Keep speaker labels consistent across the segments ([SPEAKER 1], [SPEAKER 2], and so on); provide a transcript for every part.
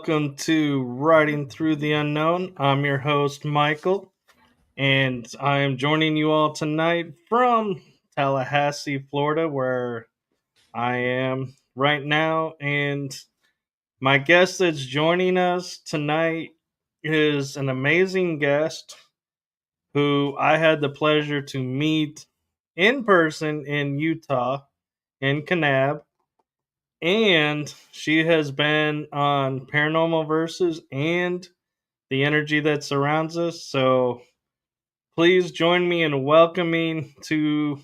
[SPEAKER 1] welcome to Riding Through the Unknown. I'm your host, Michael, and I am joining you all tonight from Tallahassee, Florida, where I am right now. And my guest that's joining us tonight is an amazing guest who I had the pleasure to meet in person in Utah, in Kanab. And she has been on Paranormal Versus and the energy that surrounds us. So please join me in welcoming to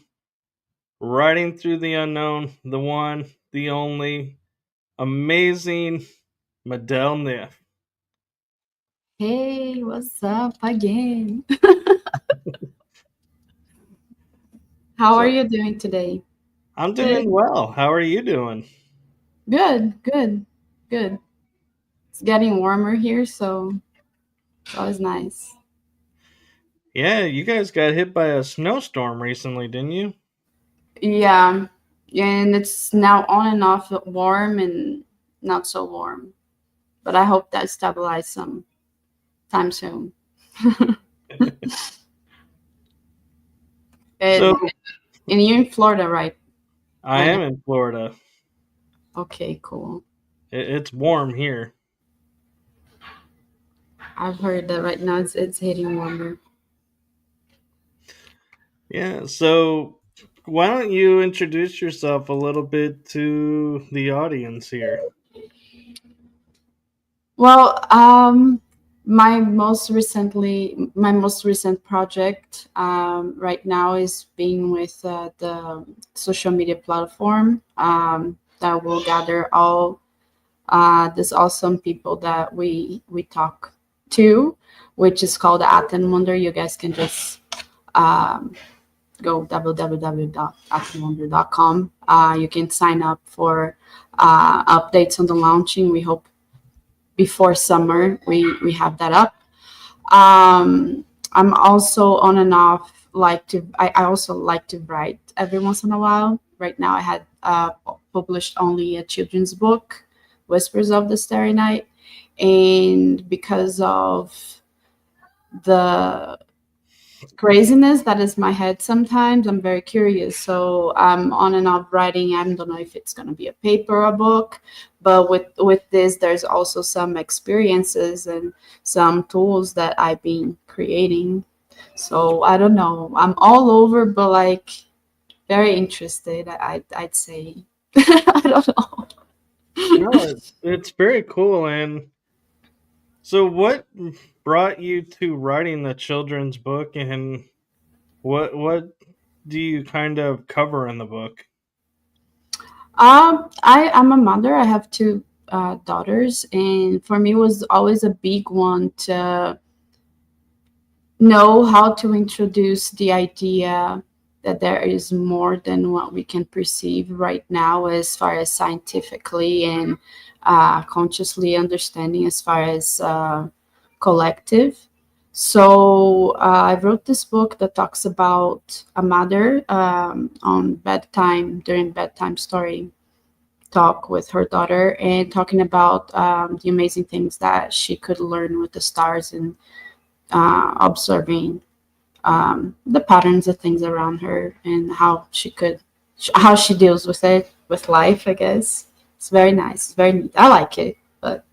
[SPEAKER 1] Riding Through the Unknown, the one, the only, amazing Madel Niff.
[SPEAKER 2] Hey, what's up again? How are
[SPEAKER 1] So
[SPEAKER 2] you doing today?
[SPEAKER 1] I'm
[SPEAKER 2] Today,
[SPEAKER 1] doing well. How are you doing?
[SPEAKER 2] good, good, good. It's getting warmer here, so it's always nice.
[SPEAKER 1] Yeah, you guys got hit by a snowstorm recently, didn't you?
[SPEAKER 2] Yeah, and it's now on and off warm and not so warm. But I hope that stabilizes some time soon.
[SPEAKER 1] So
[SPEAKER 2] And, and you're in Florida, right?
[SPEAKER 1] I
[SPEAKER 2] Right now.
[SPEAKER 1] am in Florida.
[SPEAKER 2] Okay, cool.
[SPEAKER 1] It's warm here.
[SPEAKER 2] I've heard that right now it's hitting warmer.
[SPEAKER 1] Yeah, so why don't you introduce yourself a little bit to the audience here?
[SPEAKER 2] Well, my most recent project right now is being with the social media platform that will gather all these awesome people that we talk to, which is called Aten Wonder. You guys can just um, go www.atenwonder.com. You can sign up for updates on the launching. We hope before summer we have that up. I'm also on and off I also like to write every once in a while. Right now I had published only a children's book, Whispers of the Starry Night, and because of the craziness that is my head sometimes, I'm very curious, so I'm on and off writing. I don't know if it's going to be a paper or a book, but with this there's also some experiences and some tools that I've been creating. So I don't know, I'm all over, but like very interested. I'd say. I don't know.
[SPEAKER 1] No, it's very cool. And so, what brought you to writing the children's book, and what do you kind of cover in the book?
[SPEAKER 2] I'm a mother. I have two daughters, and for me, it was always a big one to know how to introduce the idea that there is more than what we can perceive right now, as far as scientifically and consciously understanding, as far as collective. So I wrote this book that talks about a mother on bedtime, during bedtime story talk with her daughter, and talking about the amazing things that she could learn with the stars and observing the patterns of things around her and how she deals with it, with life, I guess. It's very nice. It's very neat. I like it, but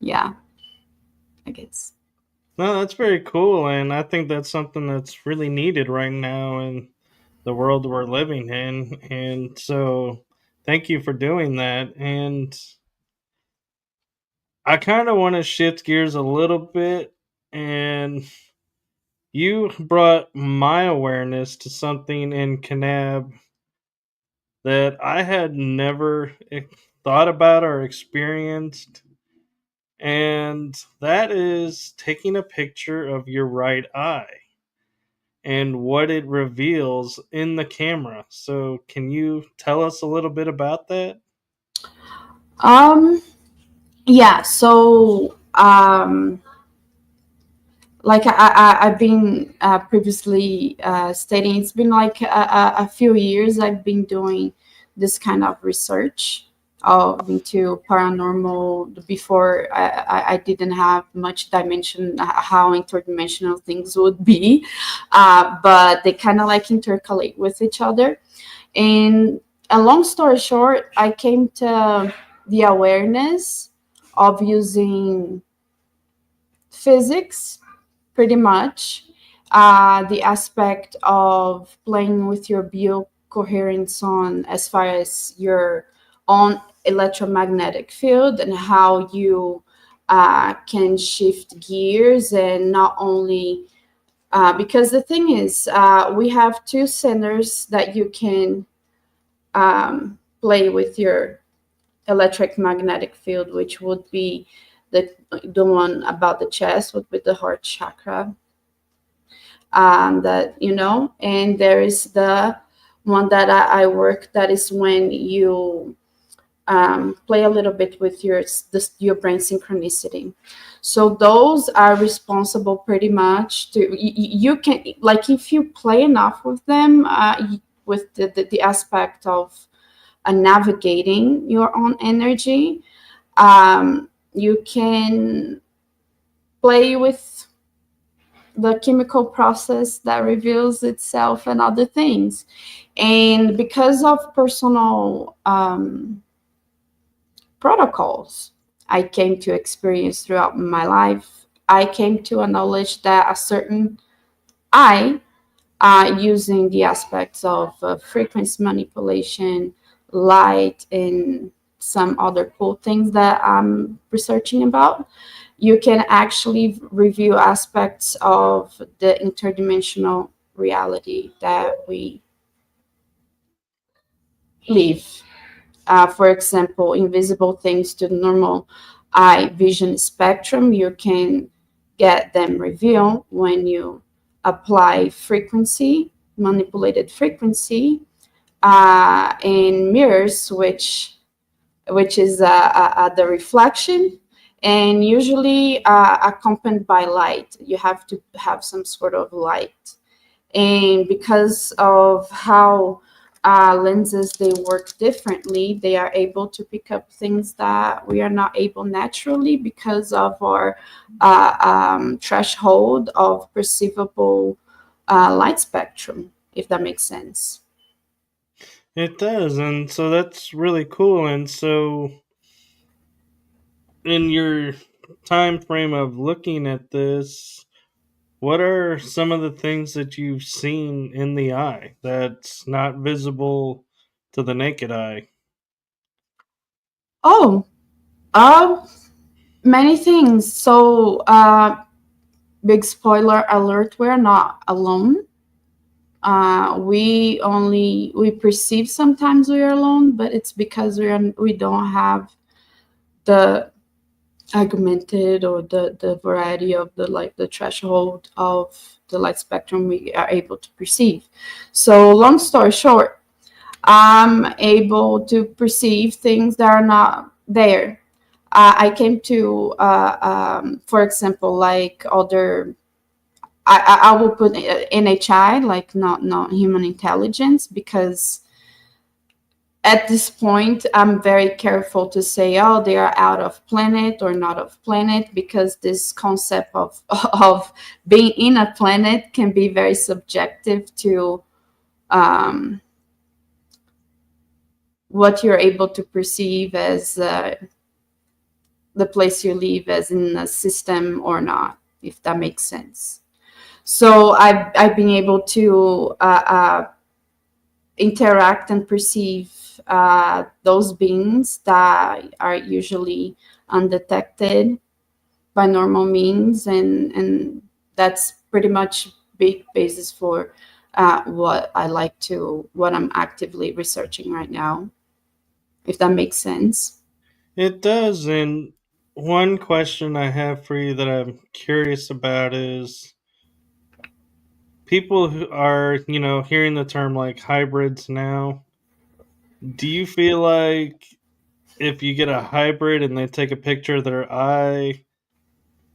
[SPEAKER 2] yeah, I guess.
[SPEAKER 1] No, that's very cool, and I think that's something that's really needed right now in the world we're living in. And so, thank you for doing that. And I kind of want to shift gears a little bit, and you brought my awareness to something in Kanab that I had never thought about or experienced, and that is taking a picture of your right eye and what it reveals in the camera. So, can you tell us a little bit about that?
[SPEAKER 2] Um, yeah. So, like I've been previously stating, it's been like a few years I've been doing this kind of research into paranormal. Before I didn't have much dimension how interdimensional things would be, but they kind of like intercalate with each other. And a long story short, I came to the awareness of using physics pretty much, the aspect of playing with your biocoherence on as far as your own electromagnetic field and how you can shift gears, and not only because the thing is, we have two centers that you can play with your electric magnetic field, which would be the one about the chest, would be the heart chakra, that and there is the one that I work, that is when you play a little bit with your brain synchronicity. So those are responsible pretty much to you can, like, if you play enough with them, with the aspect of navigating your own energy, you can play with the chemical process that reveals itself and other things. And because of personal protocols I came to experience throughout my life, I came to a knowledge that a certain I, using the aspects of frequency manipulation, light, and some other cool things that I'm researching about, you can actually review aspects of the interdimensional reality that we live. For example, invisible things to the normal eye vision spectrum, you can get them revealed when you apply frequency, manipulated frequency, in mirrors, which is the reflection, and usually accompanied by light. You have to have some sort of light, and because of how lenses they work differently, they are able to pick up things that we are not able naturally because of our threshold of perceivable light spectrum, if that makes sense.
[SPEAKER 1] It does, and so that's really cool. And so, in your time frame of looking at this, what are some of the things that you've seen in the eye that's not visible to the naked eye?
[SPEAKER 2] Oh, many things. So, big spoiler alert: we're not alone. We perceive sometimes we are alone, but it's because we don't have the augmented or the variety of the, like, the threshold of the light spectrum we are able to perceive. So long story short, I'm able to perceive things that are not there. I came to, for example, like other. I will put NHI, like not human intelligence, because at this point I'm very careful to say, oh, they are out of planet or not of planet, because this concept of of being in a planet can be very subjective to um, what you're able to perceive as the place you live as in a system or not, if that makes sense. So I've been able to interact and perceive those beings that are usually undetected by normal means, and that's pretty much big basis for what I'm actively researching right now, if that makes sense.
[SPEAKER 1] It does, and one question I have for you that I'm curious about is people who are, hearing the term like hybrids now. Do you feel like if you get a hybrid and they take a picture of their eye,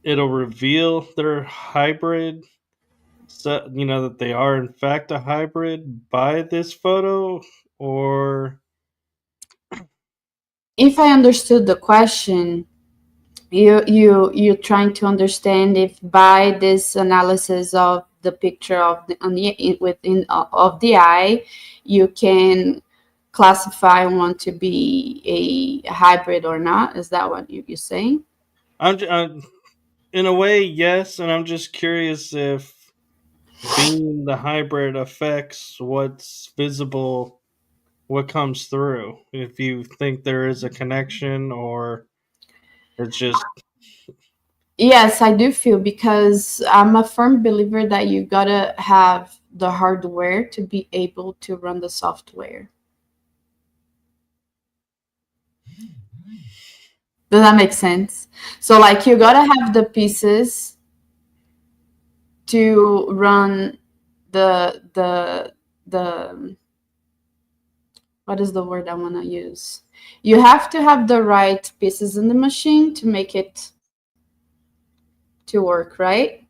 [SPEAKER 1] it'll reveal their hybrid? So, that they are in fact a hybrid by this photo? Or
[SPEAKER 2] if I understood the question, you're trying to understand if by this analysis of the picture of the on the within of the eye, you can classify one to be a hybrid or not. Is that what you're saying?
[SPEAKER 1] I'm in a way, yes, and I'm just curious if being the hybrid affects what's visible, what comes through. If you think there is a connection, or it's just
[SPEAKER 2] Yes, I do feel, because I'm a firm believer that you gotta have the hardware to be able to run the software. Does that make sense? So like you gotta have the pieces to run the what is the word I want to use? You have to have the right pieces in the machine to make it to work, right?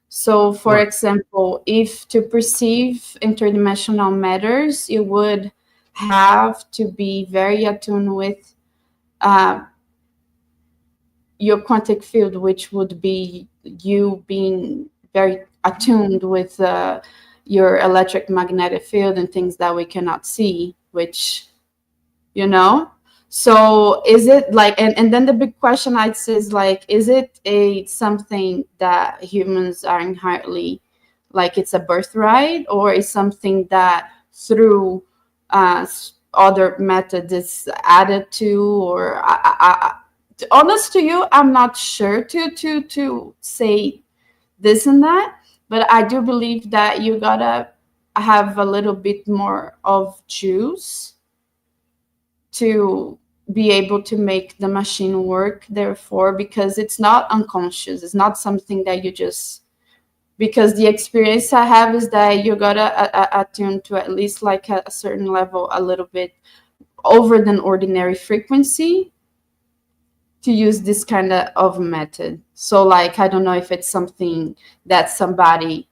[SPEAKER 2] So, for
[SPEAKER 1] right.
[SPEAKER 2] example, if to perceive interdimensional matters, you would have to be very attuned with uh, your quantic field, which would be you being very attuned with your electric magnetic field and things that we cannot see, which, you know. So is it like, and then the big question I'd say is like, is it a something that humans are inherently, like it's a birthright, or is something that through other methods is added to, or honest to you, I'm not sure to say this and that, but I do believe that you gotta have a little bit more of juice to be able to make the machine work, therefore, because it's not unconscious, it's not something that you just, because the experience I have is that you gotta attune to at least like a certain level, a little bit over than ordinary frequency, to use this kind of method. So like I don't know if it's something that somebody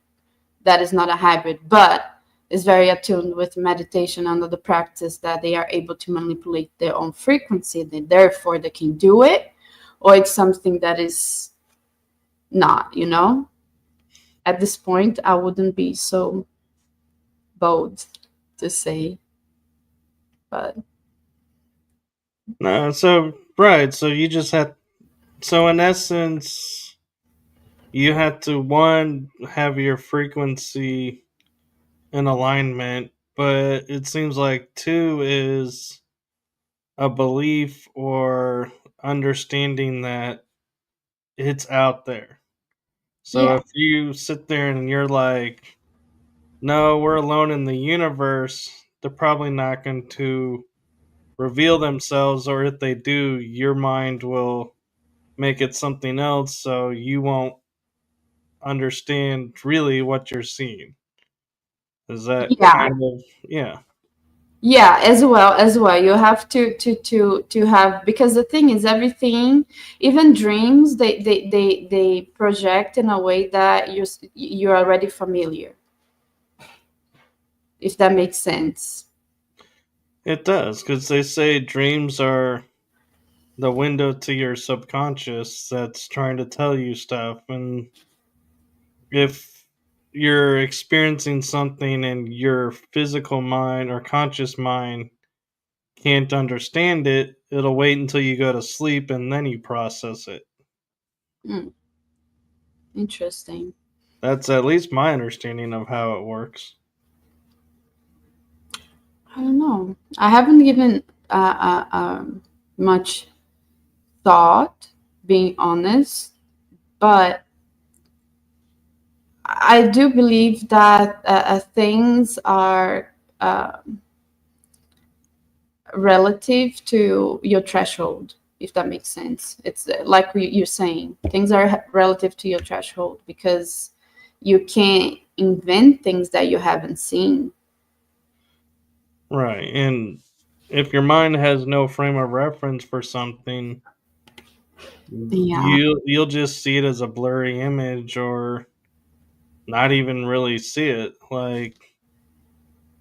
[SPEAKER 2] that is not a hybrid but is very attuned with meditation under the practice, that they are able to manipulate their own frequency, then therefore they can do it, or it's something that is not, you know. At this point I wouldn't be so bold to say, but
[SPEAKER 1] No, so right, so you just had, so in essence you had to, one, have your frequency in alignment, but it seems like two is a belief or understanding that it's out there. So
[SPEAKER 2] yeah,
[SPEAKER 1] if you sit there and you're like, no, we're alone in the universe, they're probably not going to reveal themselves, or if they do, your mind will make it something else, so you won't understand really what you're seeing. Is that
[SPEAKER 2] yeah,
[SPEAKER 1] kind of, yeah?
[SPEAKER 2] yeah, as well you have to have, because the thing is everything, even dreams, they project in a way that you're already familiar, if that makes sense.
[SPEAKER 1] It does, because they say dreams are the window to your subconscious that's trying to tell you stuff. And if you're experiencing something and your physical mind or conscious mind can't understand it, it'll wait until you go to sleep and then you process it.
[SPEAKER 2] Hmm, interesting.
[SPEAKER 1] That's at least my understanding of how it works.
[SPEAKER 2] I don't know, I haven't given much thought, being honest, but I do believe that things are uh, relative to your threshold, if that makes sense. It's like you're saying, things are relative to your threshold, because you can't invent things that you haven't seen.
[SPEAKER 1] Right. And if your mind has no frame of reference for something,
[SPEAKER 2] Yeah,
[SPEAKER 1] you'll just see it as a blurry image, or not even really see it. Like,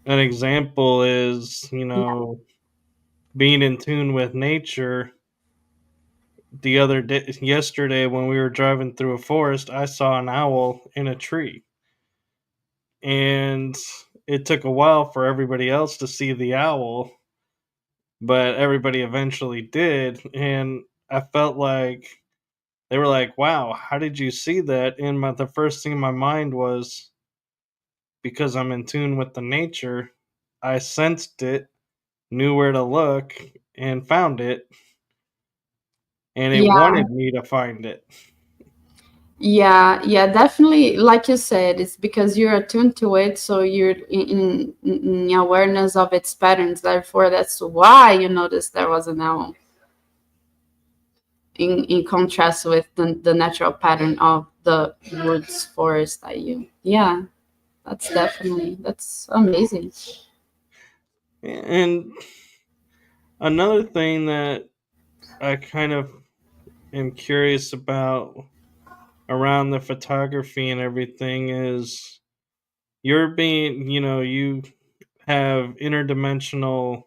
[SPEAKER 1] an example is,
[SPEAKER 2] yeah,
[SPEAKER 1] being in tune with nature, the other day, yesterday, when we were driving through a forest, I saw an owl in a tree. And it took a while for everybody else to see the owl, but everybody eventually did. And I felt like they were like, "Wow, how did you see that?" And the first thing in my mind was, because I'm in tune with the nature, I sensed it, knew where to look, and found it, and it
[SPEAKER 2] Yeah,
[SPEAKER 1] wanted me to find it.
[SPEAKER 2] yeah, yeah, definitely. Like you said, it's because you're attuned to it, so you're in awareness of its patterns. Therefore, that's why you noticed there was an owl in contrast with the natural pattern of the woods forest that you. Yeah, that's amazing.
[SPEAKER 1] And another thing that I kind of am curious about around the photography and everything is, you're being, you have interdimensional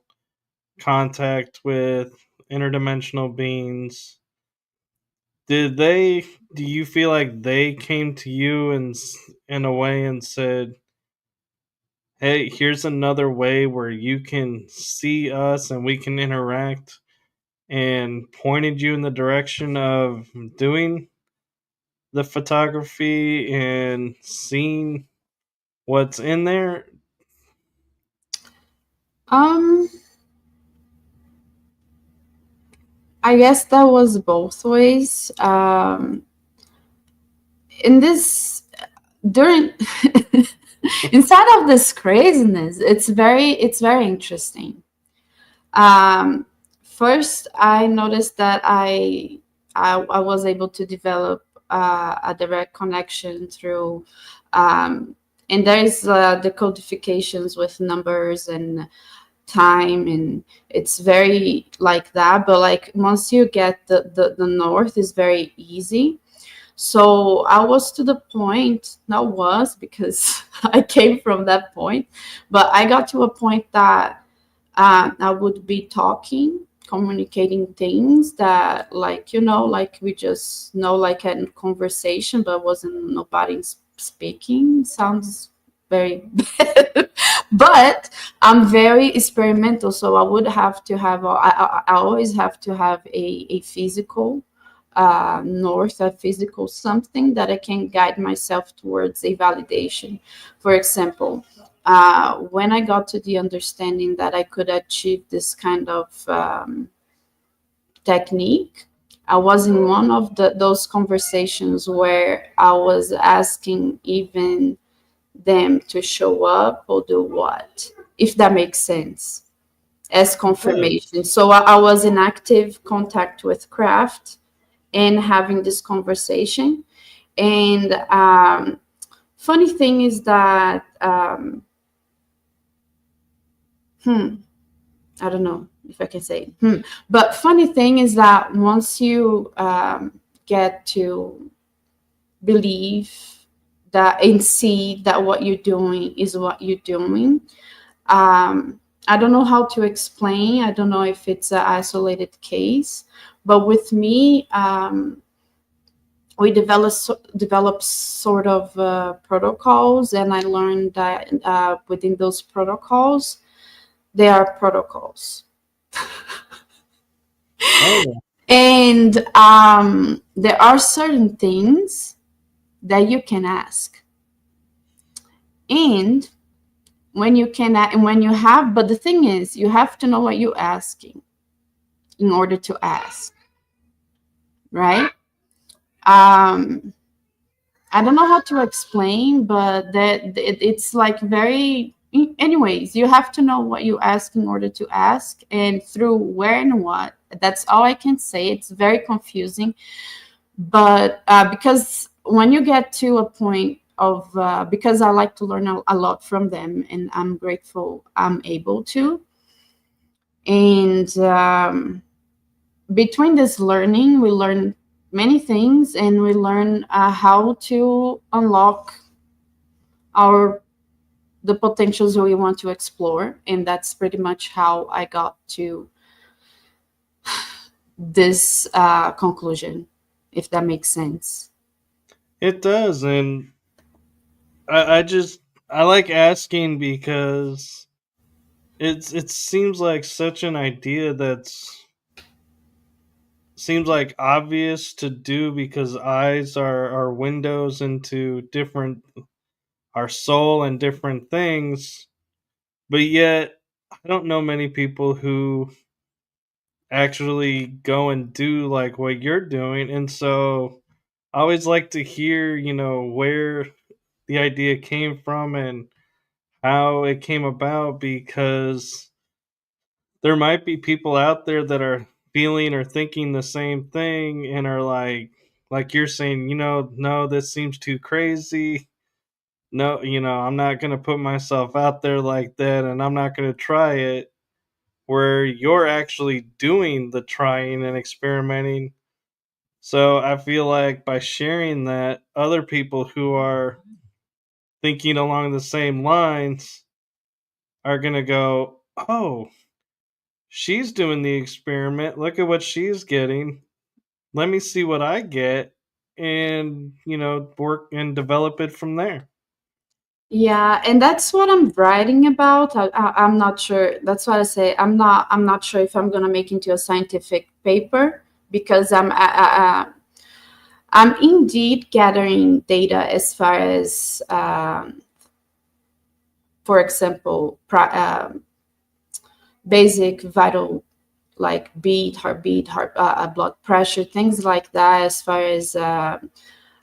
[SPEAKER 1] contact with interdimensional beings. Did they, do you feel like they came to you and in a way and said, "Hey, here's another way where you can see us and we can interact," and pointed you in the direction of doing the photography and seeing what's in there?
[SPEAKER 2] Um, I guess that was both ways. In this during inside of this craziness, it's very interesting. Um, First, I noticed that I was able to develop a direct connection through, um, and there's the codifications with numbers and time, and it's very like that. But like once you get the north, is very easy. So I was to the point, not was because I came from that point, but I got to a point that I would be talking, communicating things that, like, like we just know, like in conversation, but wasn't nobody speaking. Sounds very bad. But I'm very experimental, so I would have to have, I always have to have a physical north, a physical something that I can guide myself towards a validation. For example, when I got to the understanding that I could achieve this kind of technique, I was in one of those conversations where I was asking even them to show up or do what, if that makes sense, as
[SPEAKER 1] Yes.
[SPEAKER 2] confirmation. So I was in active contact with craft and having this conversation. And funny thing is that, I don't know if I can say, but funny thing is that once you get to believe that and see that what you're doing is what you're doing, I don't know how to explain. I don't know if it's an isolated case, but with me, we developed sort of protocols, and I learned that within those protocols, there are protocols.
[SPEAKER 1] Oh,
[SPEAKER 2] And there are certain things that you can ask. And when you can, and when you have, but the thing is, you have to know what you're asking in order to ask, right? Um, I don't know how to explain, but it's like very. Anyways, you have to know what you ask in order to ask, and through where and what. That's all I can say. It's very confusing, but because when you get to a point of, because I like to learn a lot from them, and I'm grateful I'm able to. And between this learning, we learn many things, and we learn how to unlock our the potentials we want to explore. And that's pretty much how I got to this conclusion, if that makes sense.
[SPEAKER 1] It does, and I like asking because it seems like such an idea that's seems like obvious to do because eyes are windows into different our soul and different things, but yet I don't know many people who actually go and do like what you're doing, and so I always like to hear, where the idea came from and how it came about because there might be people out there that are feeling or thinking the same thing and are like you're saying, no, this seems too crazy. No, I'm not going to put myself out there like that and I'm not going to try it, where you're actually doing the trying and experimenting. So I feel like by sharing that, other people who are thinking along the same lines are going to go, oh, she's doing the experiment. Look at what she's getting. Let me see what I get and, work and develop it from there.
[SPEAKER 2] Yeah, and that's what I'm writing about. I'm not sure. That's what I say. I'm not sure if I'm gonna make into a scientific paper because I'm indeed gathering data as far as, for example, basic vital, like heartbeat, blood pressure, things like that. As far as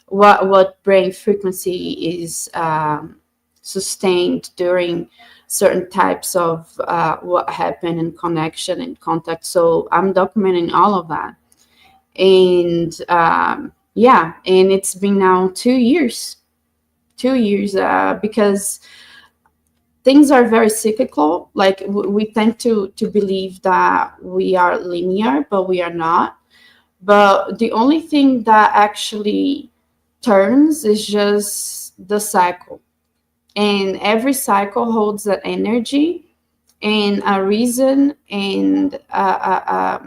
[SPEAKER 2] what brain frequency is sustained during certain types of what happened in connection and contact. So I'm documenting all of that, and yeah, and it's been now 2 years, 2 years, because things are very cyclical. Like we tend to believe that we are linear, but we are not. But the only thing that actually turns is just the cycle, and every cycle holds that energy and a reason and a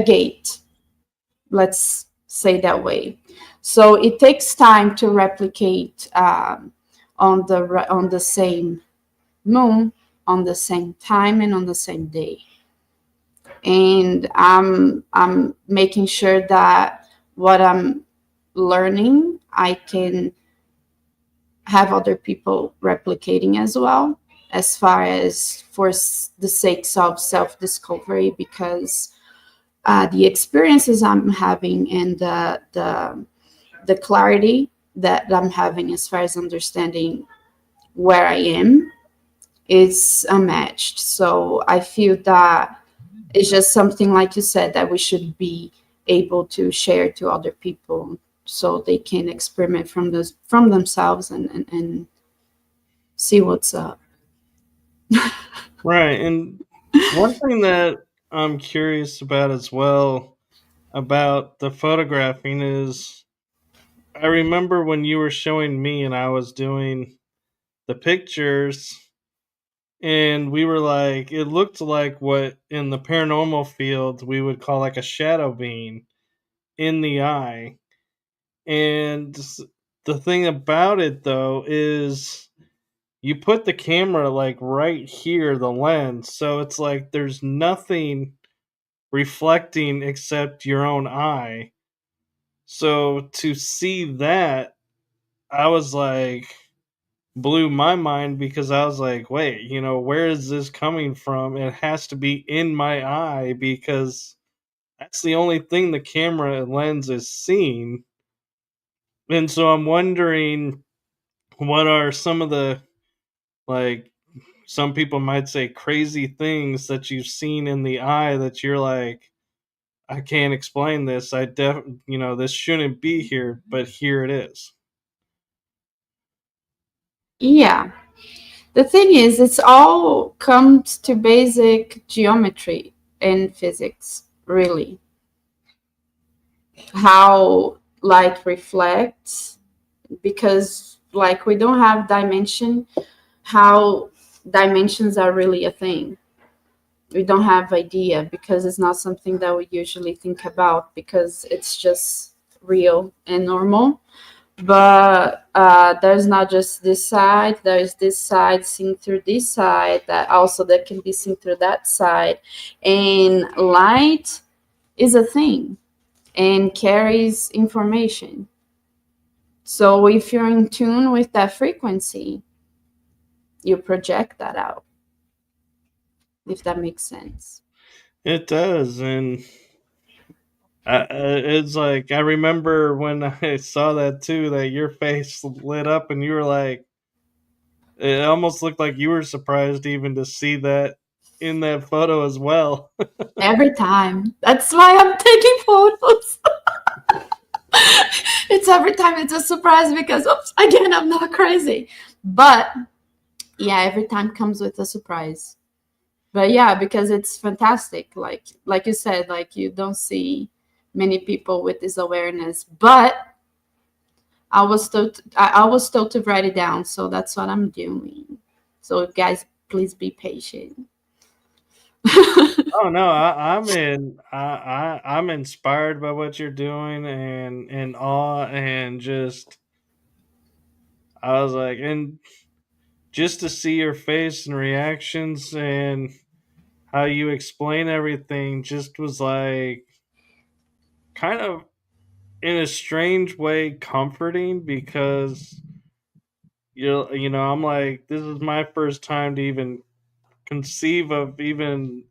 [SPEAKER 2] gate, let's say that way. So it takes time to replicate, on the same moon, on the same time, and on the same day. And I'm making sure that what I'm learning, I can have other people replicating as well, as far as for the sakes of self-discovery, because the experiences I'm having and the clarity that I'm having as far as understanding where I am is unmatched. So I feel that it's just something, like you said, that we should be able to share to other people so they can experiment from themselves, and see what's up.
[SPEAKER 1] Right. And one thing that I'm curious about as well about the photographing is I remember when you were showing me and I was doing the pictures, and we were like, it looked like what in the paranormal field we would call like a shadow being in the eye. And the thing about it though is you put the camera like right here, the lens, so it's like there's nothing reflecting except your own eye. So to see that, I was like, blew my mind because I was like, wait, where is this coming from? It has to be in my eye because that's the only thing the camera lens is seeing. And so I'm wondering, what are some of the, like, some people might say crazy things that you've seen in the eye that you're like, I can't explain this. This shouldn't be here, but here it is.
[SPEAKER 2] Yeah, the thing is, it's all comes to basic geometry and physics, really. How light reflects, because like we don't have dimension, how dimensions are really a thing. We don't have idea because it's not something that we usually think about because it's just real and normal. But there's not just this side, there's this side seen through this side that also that can be seen through that side. And light is a thing and carries information. So if you're in tune with that frequency, you project that out, if that makes sense.
[SPEAKER 1] It does, and it's like I remember when I saw that too. That your face lit up, and you were like, it almost looked like you were surprised even to see that in that photo as well.
[SPEAKER 2] Every time. That's why I'm taking photos. It's every time it's a surprise because oops, again I'm not crazy. But yeah, every time comes with a surprise. But yeah, because it's fantastic. Like you said, like you don't see many people with this awareness. But I was told to write it down, so that's what I'm doing. So guys, please be patient.
[SPEAKER 1] Oh no, I'm inspired by what you're doing and in awe and just I was like and just to see your face and reactions and how you explain everything just was like kind of in a strange way comforting because I'm like this is my first time to even conceive of even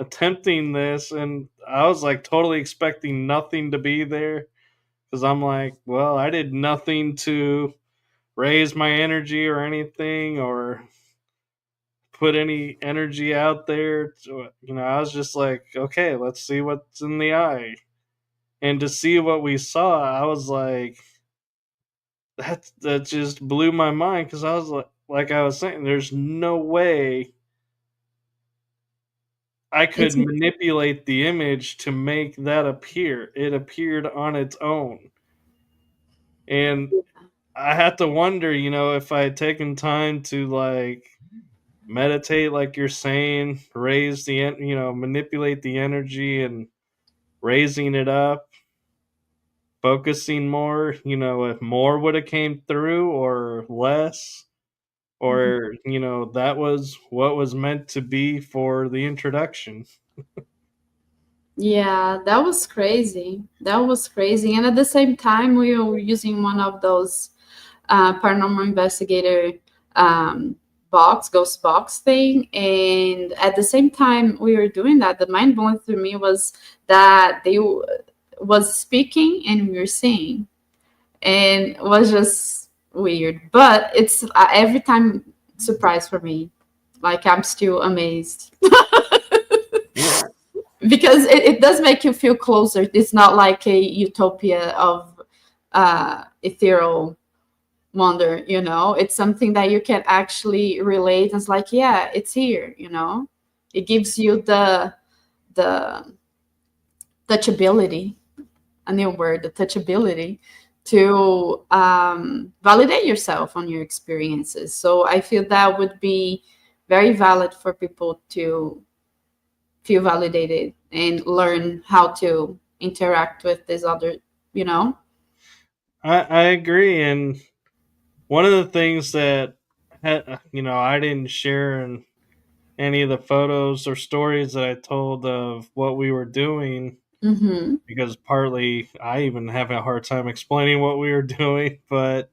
[SPEAKER 1] attempting this and I was like totally expecting nothing to be there because I'm like, well, I did nothing to raise my energy or anything or put any energy out there. I was just like, okay, let's see what's in the eye. And to see what we saw, I was like, that just blew my mind because I was like I was saying, there's no way I could
[SPEAKER 2] It's
[SPEAKER 1] manipulate the image to make that appear. It appeared on its own. And I had to wonder, if I had taken time to like meditate, like you're saying, raise manipulate the energy and raising it up, focusing more, if more would have came through or less, or that was what was meant to be for the introduction.
[SPEAKER 2] Yeah, that was crazy. That was crazy. And at the same time, we were using one of those paranormal investigator um, ghost box thing. And at the same time, we were doing that. The mind blowing through me was that was speaking and we were seeing, and it was just weird. But it's every time surprise for me. Like I'm still amazed. Because it does make you feel closer. It's not like a utopia of ethereal wonder. It's something that you can actually relate. It's like, yeah, it's here. It gives you the touchability, a new word, the touchability to validate yourself on your experiences. So I feel that would be very valid for people to feel validated and learn how to interact with this other.
[SPEAKER 1] I agree, and one of the things that I didn't share in any of the photos or stories that I told of what we were doing
[SPEAKER 2] Mm-hmm.
[SPEAKER 1] because partly I even have a hard time explaining what we were doing. But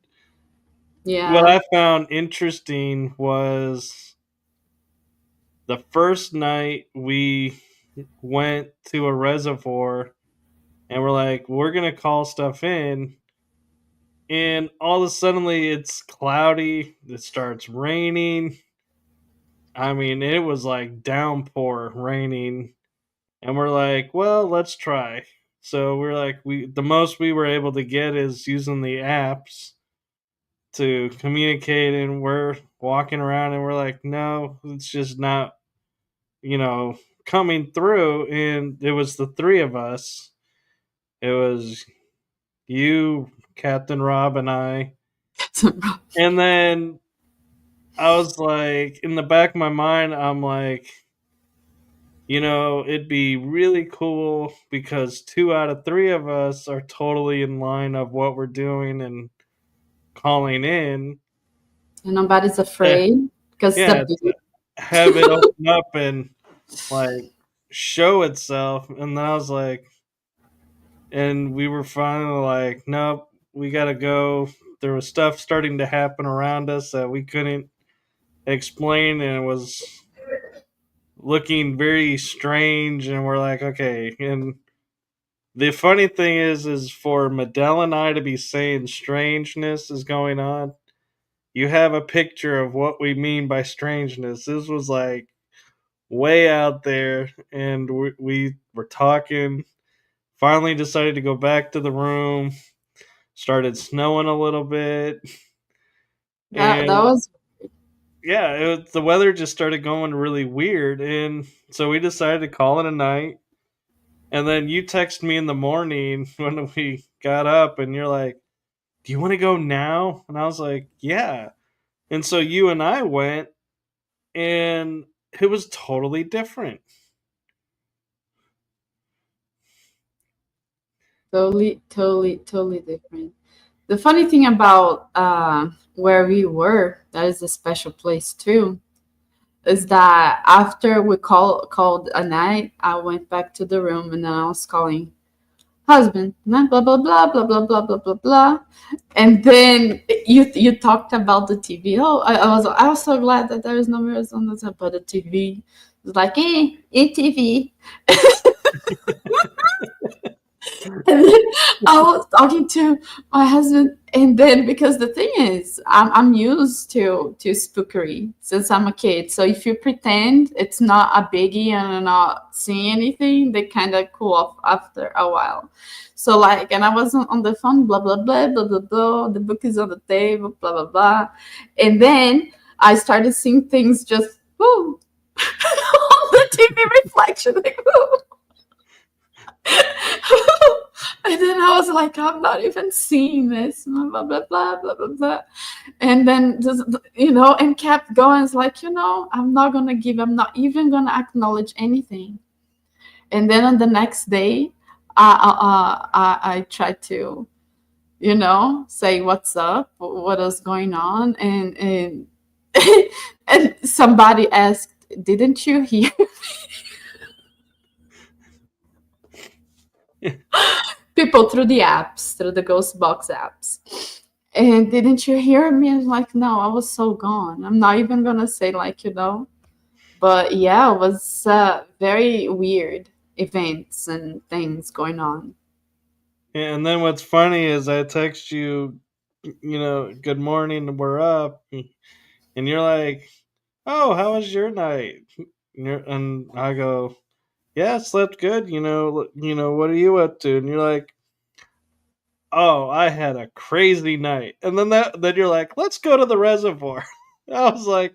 [SPEAKER 1] what
[SPEAKER 2] Yeah.
[SPEAKER 1] I found interesting was the first night we went to a reservoir and we're like, we're going to call stuff in. And all of a sudden, it's cloudy. It starts raining. I mean, it was like downpour raining. And we're like, well, let's try. So we're like, the most we were able to get is using the apps to communicate, and we're walking around and we're like, no, it's just not, you know, coming through. And it was the three of us. It was you, Captain Rob, and I. And then I was like, in the back of my mind, I'm like, it'd be really cool because 2 out of 3 of us are totally in line of what we're doing and calling in.
[SPEAKER 2] And nobody's
[SPEAKER 1] Eh,
[SPEAKER 2] afraid because it's
[SPEAKER 1] yeah,
[SPEAKER 2] a
[SPEAKER 1] to
[SPEAKER 2] big.
[SPEAKER 1] have it open up and like show itself. And then I was like, and we were finally like, nope, we gotta go. There was stuff starting to happen around us that we couldn't explain, and it was looking very strange. And we're like, okay. And the funny thing is for Madel and I to be saying strangeness is going on. You have a picture of what we mean by strangeness. This was like way out there, and we were talking. Finally, decided to go back to the room. Started snowing a little bit,
[SPEAKER 2] That
[SPEAKER 1] and
[SPEAKER 2] was.
[SPEAKER 1] yeah, the weather just started going really weird, and so we decided to call it a night. And then you text me in the morning when we got up, and you're like, "Do you want to go now?" And I was like, "Yeah." And so you and I went, and it was totally different.
[SPEAKER 2] Totally different. The funny thing about where we were, that is a special place too, is that after we called a night, I went back to the room and then I was calling husband, blah blah blah blah blah blah blah blah blah blah, and then you talked about the TV. Oh, I was so glad that there is no mirrors on the top, but the TV was like TV. And then I was talking to my husband, and then because the thing is, I'm used to spookery since I'm a kid. So if you pretend it's not a biggie and you're not seeing anything, they kind of cool off after a while. So like, and I was on the phone, blah blah blah blah blah blah. The book is on the table, blah blah blah, and then I started seeing things just whoo on the TV reflection, like whoo. And then I was like, I'm not even seeing this, blah, blah, blah, blah, blah, blah, blah. And then just, and kept going. It's like, I'm not going to give, I'm not even going to acknowledge anything. And then on the next day, I tried to, say what's up, what is going on. And somebody asked, didn't you hear people through the apps, through the ghost box apps? And didn't you hear me? I was like, no, I was so gone. I'm not even gonna say like, But yeah, it was very weird events and things going on.
[SPEAKER 1] And then what's funny is I text you, good morning, we're up, and you're like, "Oh, how was your night?" And I go, "Yeah, slept good. What are you up to?" And you're like, "Oh, I had a crazy night." And then you're like, "Let's go to the reservoir." I was like,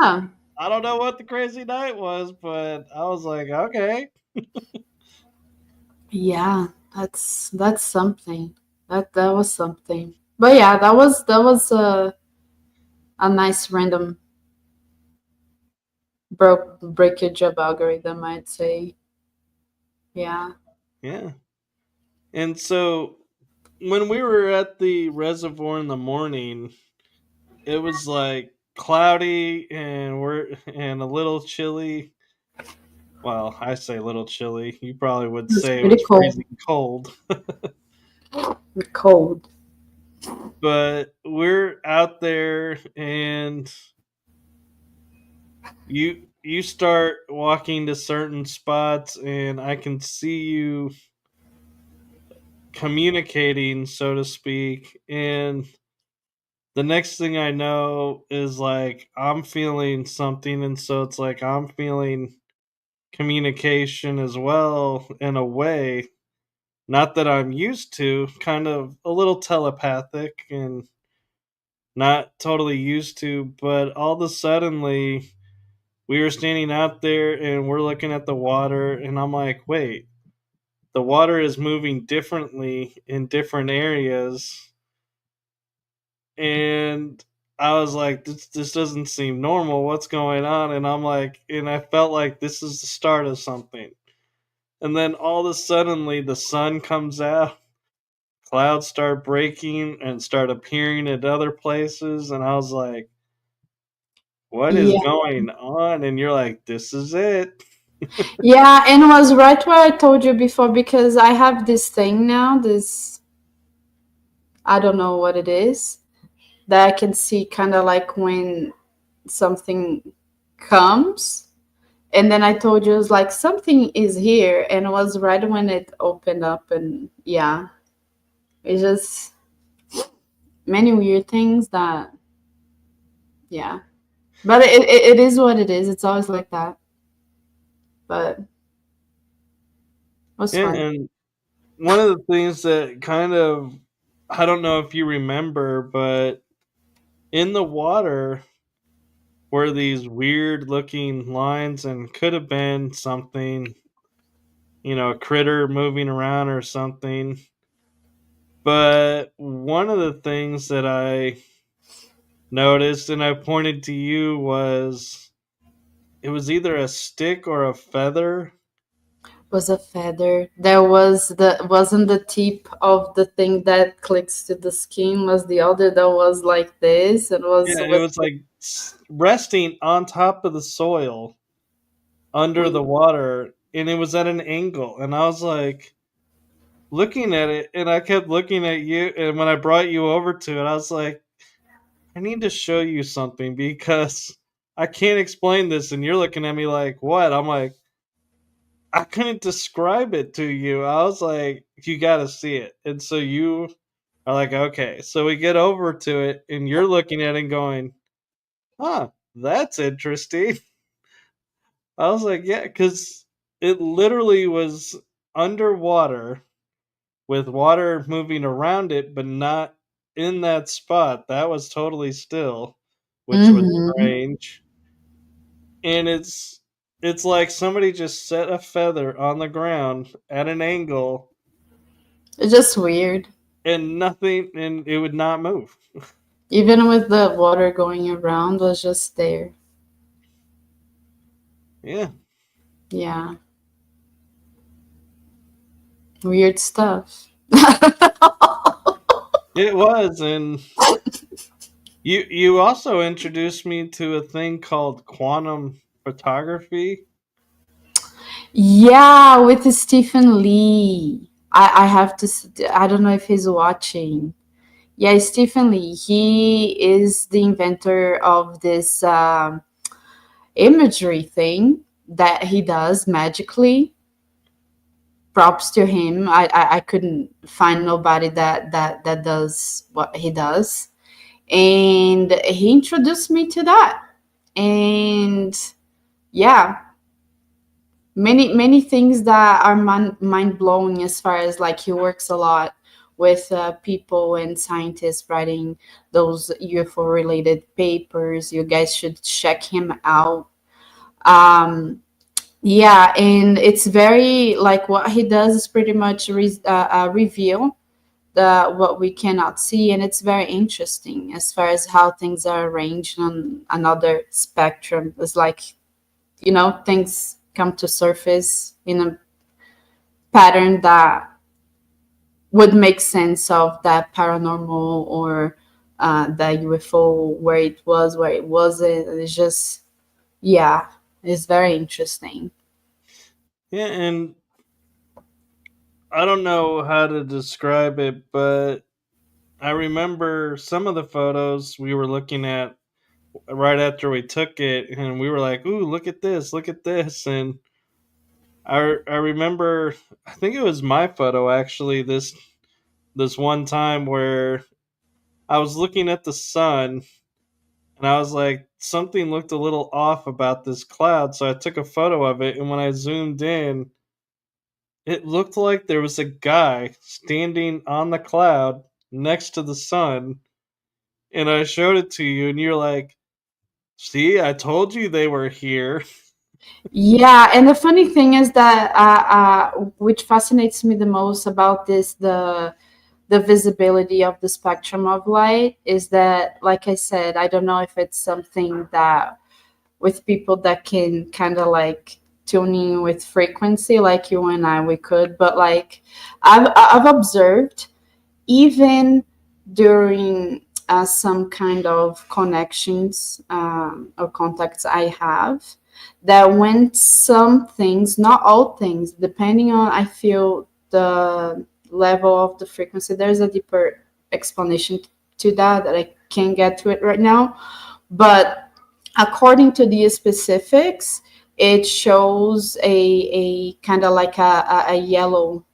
[SPEAKER 2] Yeah,
[SPEAKER 1] "I don't know what the crazy night was, but I was like, okay."
[SPEAKER 2] yeah, that's something. That was something. But yeah, that was a nice random breakage of algorithm, I'd say. Yeah.
[SPEAKER 1] Yeah. And so when we were at the reservoir in the morning, it was like cloudy and a little chilly. Well, I say a little chilly. You probably would
[SPEAKER 2] It's
[SPEAKER 1] say it
[SPEAKER 2] pretty
[SPEAKER 1] was
[SPEAKER 2] cold.
[SPEAKER 1] freezing cold.
[SPEAKER 2] Cold.
[SPEAKER 1] But we're out there, and you start walking to certain spots, and I can see you communicating, so to speak. And the next thing I know is like I'm feeling something, and so it's like I'm feeling communication as well in a way. Not that I'm used to, kind of a little telepathic and not totally used to, but all of a suddenly we were standing out there and we're looking at the water, and I'm like, wait, the water is moving differently in different areas. And I was like, this doesn't seem normal. What's going on? And I'm like, and I felt like this is the start of something. And then all of a suddenly the sun comes out, clouds start breaking and start appearing at other places, and I was like, what is
[SPEAKER 2] Yeah.
[SPEAKER 1] going on? And you're like, this is it.
[SPEAKER 2] Yeah, and it was right where I told you before because I have this thing now, this I don't know what it is, that I can see kind of like when something comes. And then I told you it was like something is here, and it was right when it opened up, and yeah, it's just many weird things that yeah. But it is what it is. It's always like that. But it was
[SPEAKER 1] Yeah,
[SPEAKER 2] fun.
[SPEAKER 1] and one of the things that kind of, I don't know if you remember, but in the water were these weird looking lines and could have been something, a critter moving around or something. But one of the things that I noticed and I pointed to you was it was either a stick or a feather.
[SPEAKER 2] Was a feather. There was the wasn't the tip of the thing that clicks to the skin, was the other that was like this. It was
[SPEAKER 1] Yeah, it
[SPEAKER 2] with
[SPEAKER 1] was like resting on top of the soil under the
[SPEAKER 2] weird.
[SPEAKER 1] water, and it was at an angle. And I was like looking at it, and I kept looking at you. And when I brought you over to it, I was like, I need to show you something because I can't explain this. And you're looking at me like, what? I'm like, I couldn't describe it to you. I was like, you got to see it. And so you are like, okay. So we get over to it, and you're looking at it and going, huh, that's interesting. I was like, yeah, because it literally was underwater with water moving around it, but not in that spot. That was totally still, which was
[SPEAKER 2] Mm-hmm.
[SPEAKER 1] strange. And it's like somebody just set a feather on the ground at an angle
[SPEAKER 2] It's just weird.
[SPEAKER 1] and nothing, and it would not move.
[SPEAKER 2] Even with the water going around, was just there.
[SPEAKER 1] Yeah,
[SPEAKER 2] Yeah, weird stuff.
[SPEAKER 1] it was. And you also introduced me to a thing called quantum photography.
[SPEAKER 2] Yeah, with Stephen Lee. I have to. I don't know if he's watching. Yeah, Stephen Lee. He is the inventor of this imagery thing that he does magically. Props to him. I couldn't find nobody that does what he does, and he introduced me to that. And yeah, many things that are mind blowing, as far as like he works a lot with people and scientists writing those UFO related papers. You guys should check him out. Yeah, and it's very like what he does is pretty much reveal the what we cannot see, and it's very interesting as far as how things are arranged on another spectrum. It's like, things come to surface in a pattern that would make sense of that paranormal or the UFO, where it wasn't. It's just, yeah, it's very interesting.
[SPEAKER 1] Yeah, and I don't know how to describe it, but I remember some of the photos we were looking at right after we took it, and we were like, "Ooh, look at this!" And I remember, I think it was my photo actually. This one time where I was looking at the sun, and I was like, something looked a little off about this cloud, so I took a photo of it, and when I zoomed in, it looked like there was a guy standing on the cloud next to the sun, and I showed it to you, and you're like, "See, I told you they were here."
[SPEAKER 2] Yeah, and the funny thing is that which fascinates me the most about this, the visibility of the spectrum of light is that, like I said, I don't know if it's something that with people that can kind of like tune in with frequency like you and I we could, but like I've observed even during some kind of connections or contacts I have, that when some things, not all things, depending on, I feel the level of the frequency, there's a deeper explanation to that that I can't get to it right now. But according to the specifics, it shows a kind of like a yellow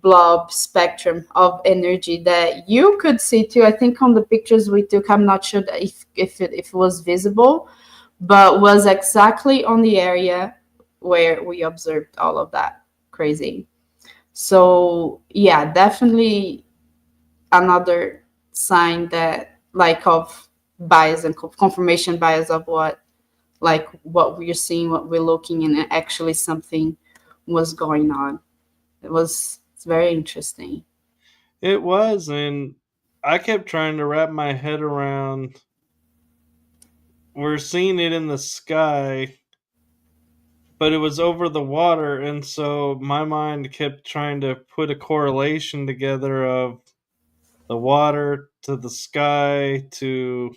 [SPEAKER 2] blob spectrum of energy that you could see too. I think on the pictures we took, I'm not sure that if it was visible, but was exactly on the area where we observed all of that crazy. So yeah, definitely another sign that like of bias and confirmation bias of what, like what we're seeing, what we're looking, and actually something was going on. It's very interesting.
[SPEAKER 1] It was, and I kept trying to wrap my head around. We're seeing it in the sky, but it was over the water, and so my mind kept trying to put a correlation together of the water to the sky to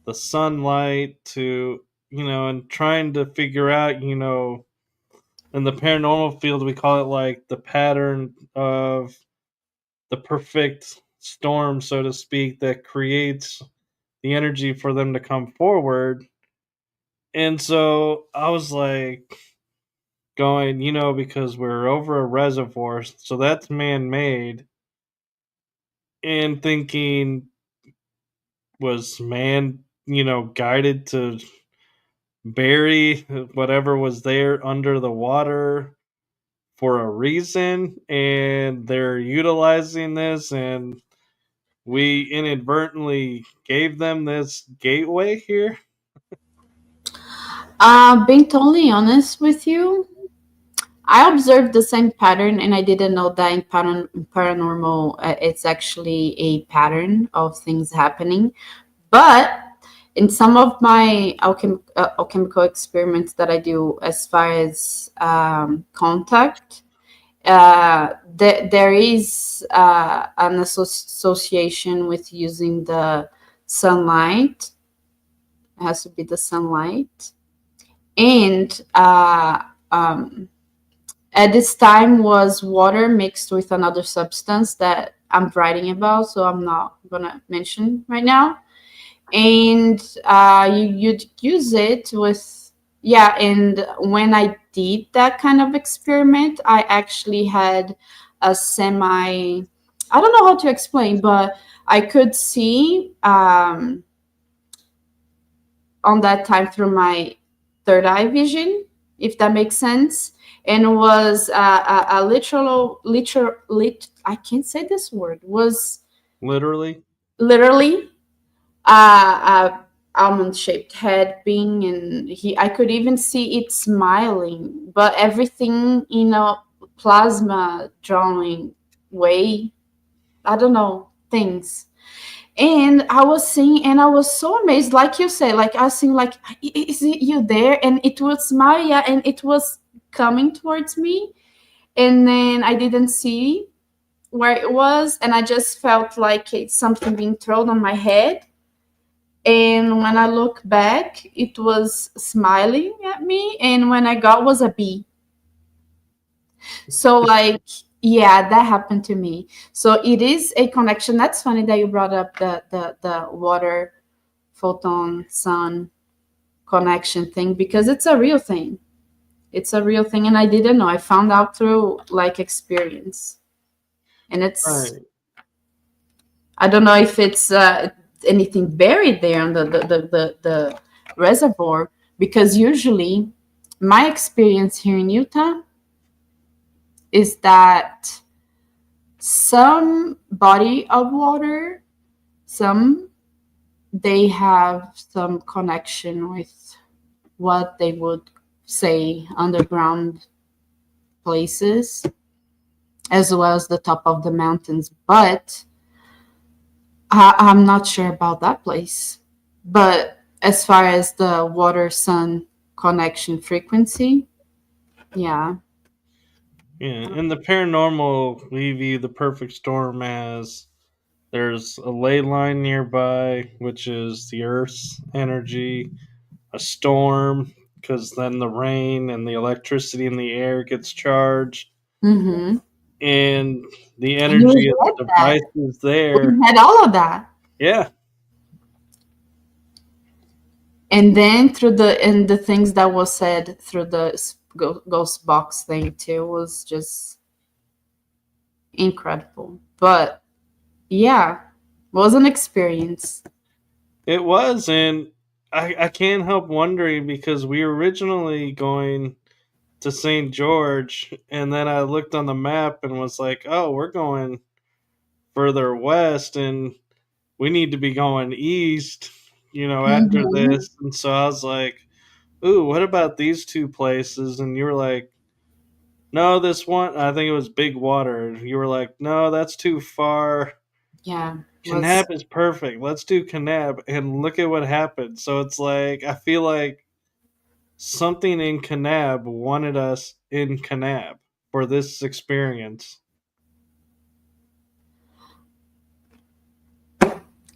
[SPEAKER 1] the sunlight to, and trying to figure out, in the paranormal field we call it like the pattern of the perfect storm, so to speak, that creates the energy for them to come forward. And so I was like going, because we're over a reservoir, so that's man made, and thinking, was man, guided to bury whatever was there under the water for a reason, and they're utilizing this, and we inadvertently gave them this gateway here.
[SPEAKER 2] Being totally honest with you, I observed the same pattern, and I didn't know that in paranormal, it's actually a pattern of things happening. But in some of my alchemical experiments that I do, as far as contact, there is an association with using the sunlight. It has to be the sunlight, and at this time was water mixed with another substance that I'm writing about, so I'm not gonna mention right now. And you'd use it with, yeah. And when I did that kind of experiment, I actually had a semi, I don't know how to explain, but I could see on that time through my third eye vision, if that makes sense. And it was a I can't say this word, was
[SPEAKER 1] Literally.
[SPEAKER 2] literally a almond shaped head being, and I could even see it smiling, but everything in a plasma drawing way. I don't know, things. And I was seeing, and I was so amazed, like you said, like I was seeing, like, is it you there? And it was Maria, and it was coming towards me. And then I didn't see where it was, and I just felt like it's something being thrown on my head. And when I look back, it was smiling at me. And when I got was a bee. So like, yeah, that happened to me. So it is a connection. That's funny that you brought up the water photon sun connection thing, because it's a real thing. It's a real thing, and I didn't know. I found out through like experience, and it's,
[SPEAKER 1] Right.
[SPEAKER 2] I don't know if it's anything buried there on the reservoir, because usually my experience here in Utah is that some body of water, some, they have some connection with what they would say underground places. as well as the top of the mountains. But I'm not sure about that place. But as far as the water sun connection frequency, yeah.
[SPEAKER 1] Yeah, in the paranormal, we view the perfect storm as there's a ley line nearby, which is the Earth's energy, a storm, because then the rain and the electricity in the air gets charged,
[SPEAKER 2] Mm-hmm.
[SPEAKER 1] and the
[SPEAKER 2] And we
[SPEAKER 1] energy of
[SPEAKER 2] had
[SPEAKER 1] the
[SPEAKER 2] that.
[SPEAKER 1] devices
[SPEAKER 2] We
[SPEAKER 1] there.
[SPEAKER 2] had all of that.
[SPEAKER 1] Yeah,
[SPEAKER 2] And then through the things that was said through the ghost box thing too was just incredible. But yeah, was an experience.
[SPEAKER 1] it was, and I can't help wondering because we were originally going to St. George, and then I looked on the map and was like, "Oh, we're going further west, and we need to be going east." After
[SPEAKER 2] Hmm.
[SPEAKER 1] this, and so I was like, "Ooh, what about these two places?" And you were like, "No, this one." I think it was Big Water. You were like, "No, that's too far.
[SPEAKER 2] Yeah, was
[SPEAKER 1] Kanab is perfect. Let's do Kanab." And look at what happened. So it's like I feel like something in Kanab wanted us in Kanab for this experience.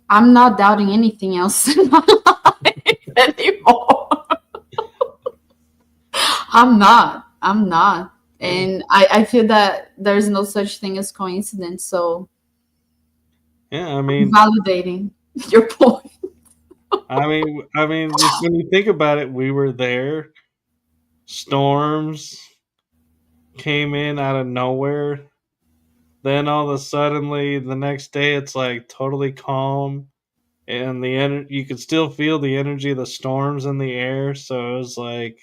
[SPEAKER 2] I'm not doubting anything else in my life anymore. I'm not. I'm not.
[SPEAKER 1] Yeah,
[SPEAKER 2] And I feel that there's no such thing as coincidence. So
[SPEAKER 1] yeah.
[SPEAKER 2] I'm validating your point.
[SPEAKER 1] If, when you think about it, we were there. Storms came in out of nowhere. Then all of a suddenly, the next day, it's like totally calm, and you could still feel the energy of the storms in the air. So it was like,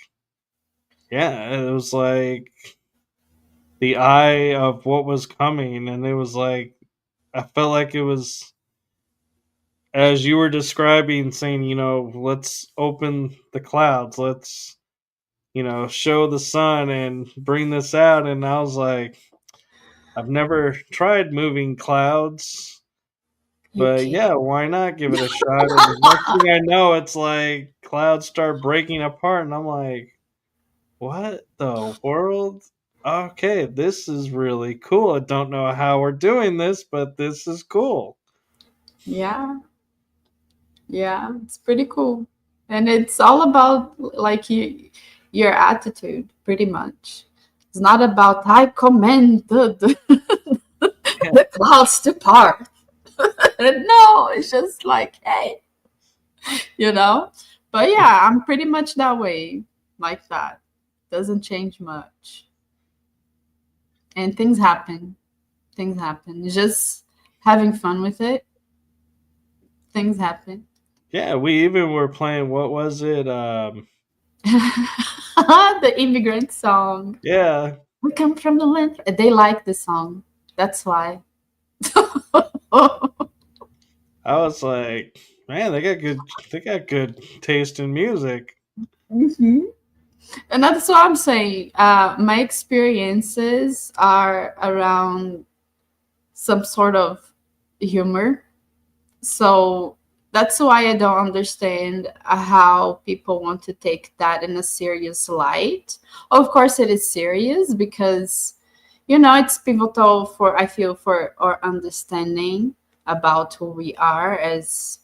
[SPEAKER 1] yeah, it was like the eye of what was coming, and it was like I felt like it was as you were describing, saying, let's open the clouds, let's show the sun and bring this out, and I was like, I've never tried moving clouds.
[SPEAKER 2] You
[SPEAKER 1] But
[SPEAKER 2] can't.
[SPEAKER 1] yeah, why not give it a shot? And the next thing I know, it's like clouds start breaking apart, and I'm like, what the world? Okay, this is really cool. I don't know how we're doing this, but this is cool.
[SPEAKER 2] Yeah. Yeah. It's pretty cool. And it's all about like your attitude, pretty much. It's not about I command
[SPEAKER 1] Yeah,
[SPEAKER 2] the clouds to part. No, it's just like, hey, you know? But yeah, I'm pretty much that way, like that. Doesn't change much. And things happen. Things happen. It's just having fun with it. Things happen.
[SPEAKER 1] yeah. We even were playing. What was it?
[SPEAKER 2] The immigrant song.
[SPEAKER 1] Yeah.
[SPEAKER 2] We come from the land. They like the song. That's why.
[SPEAKER 1] I was like, man, they got good. They got good taste in music.
[SPEAKER 2] Mhm. And that's what I'm saying. My experiences are around some sort of humor. So that's why I don't understand how people want to take that in a serious light. Of course, it is serious because, it's pivotal for, I feel, for our understanding about who we are as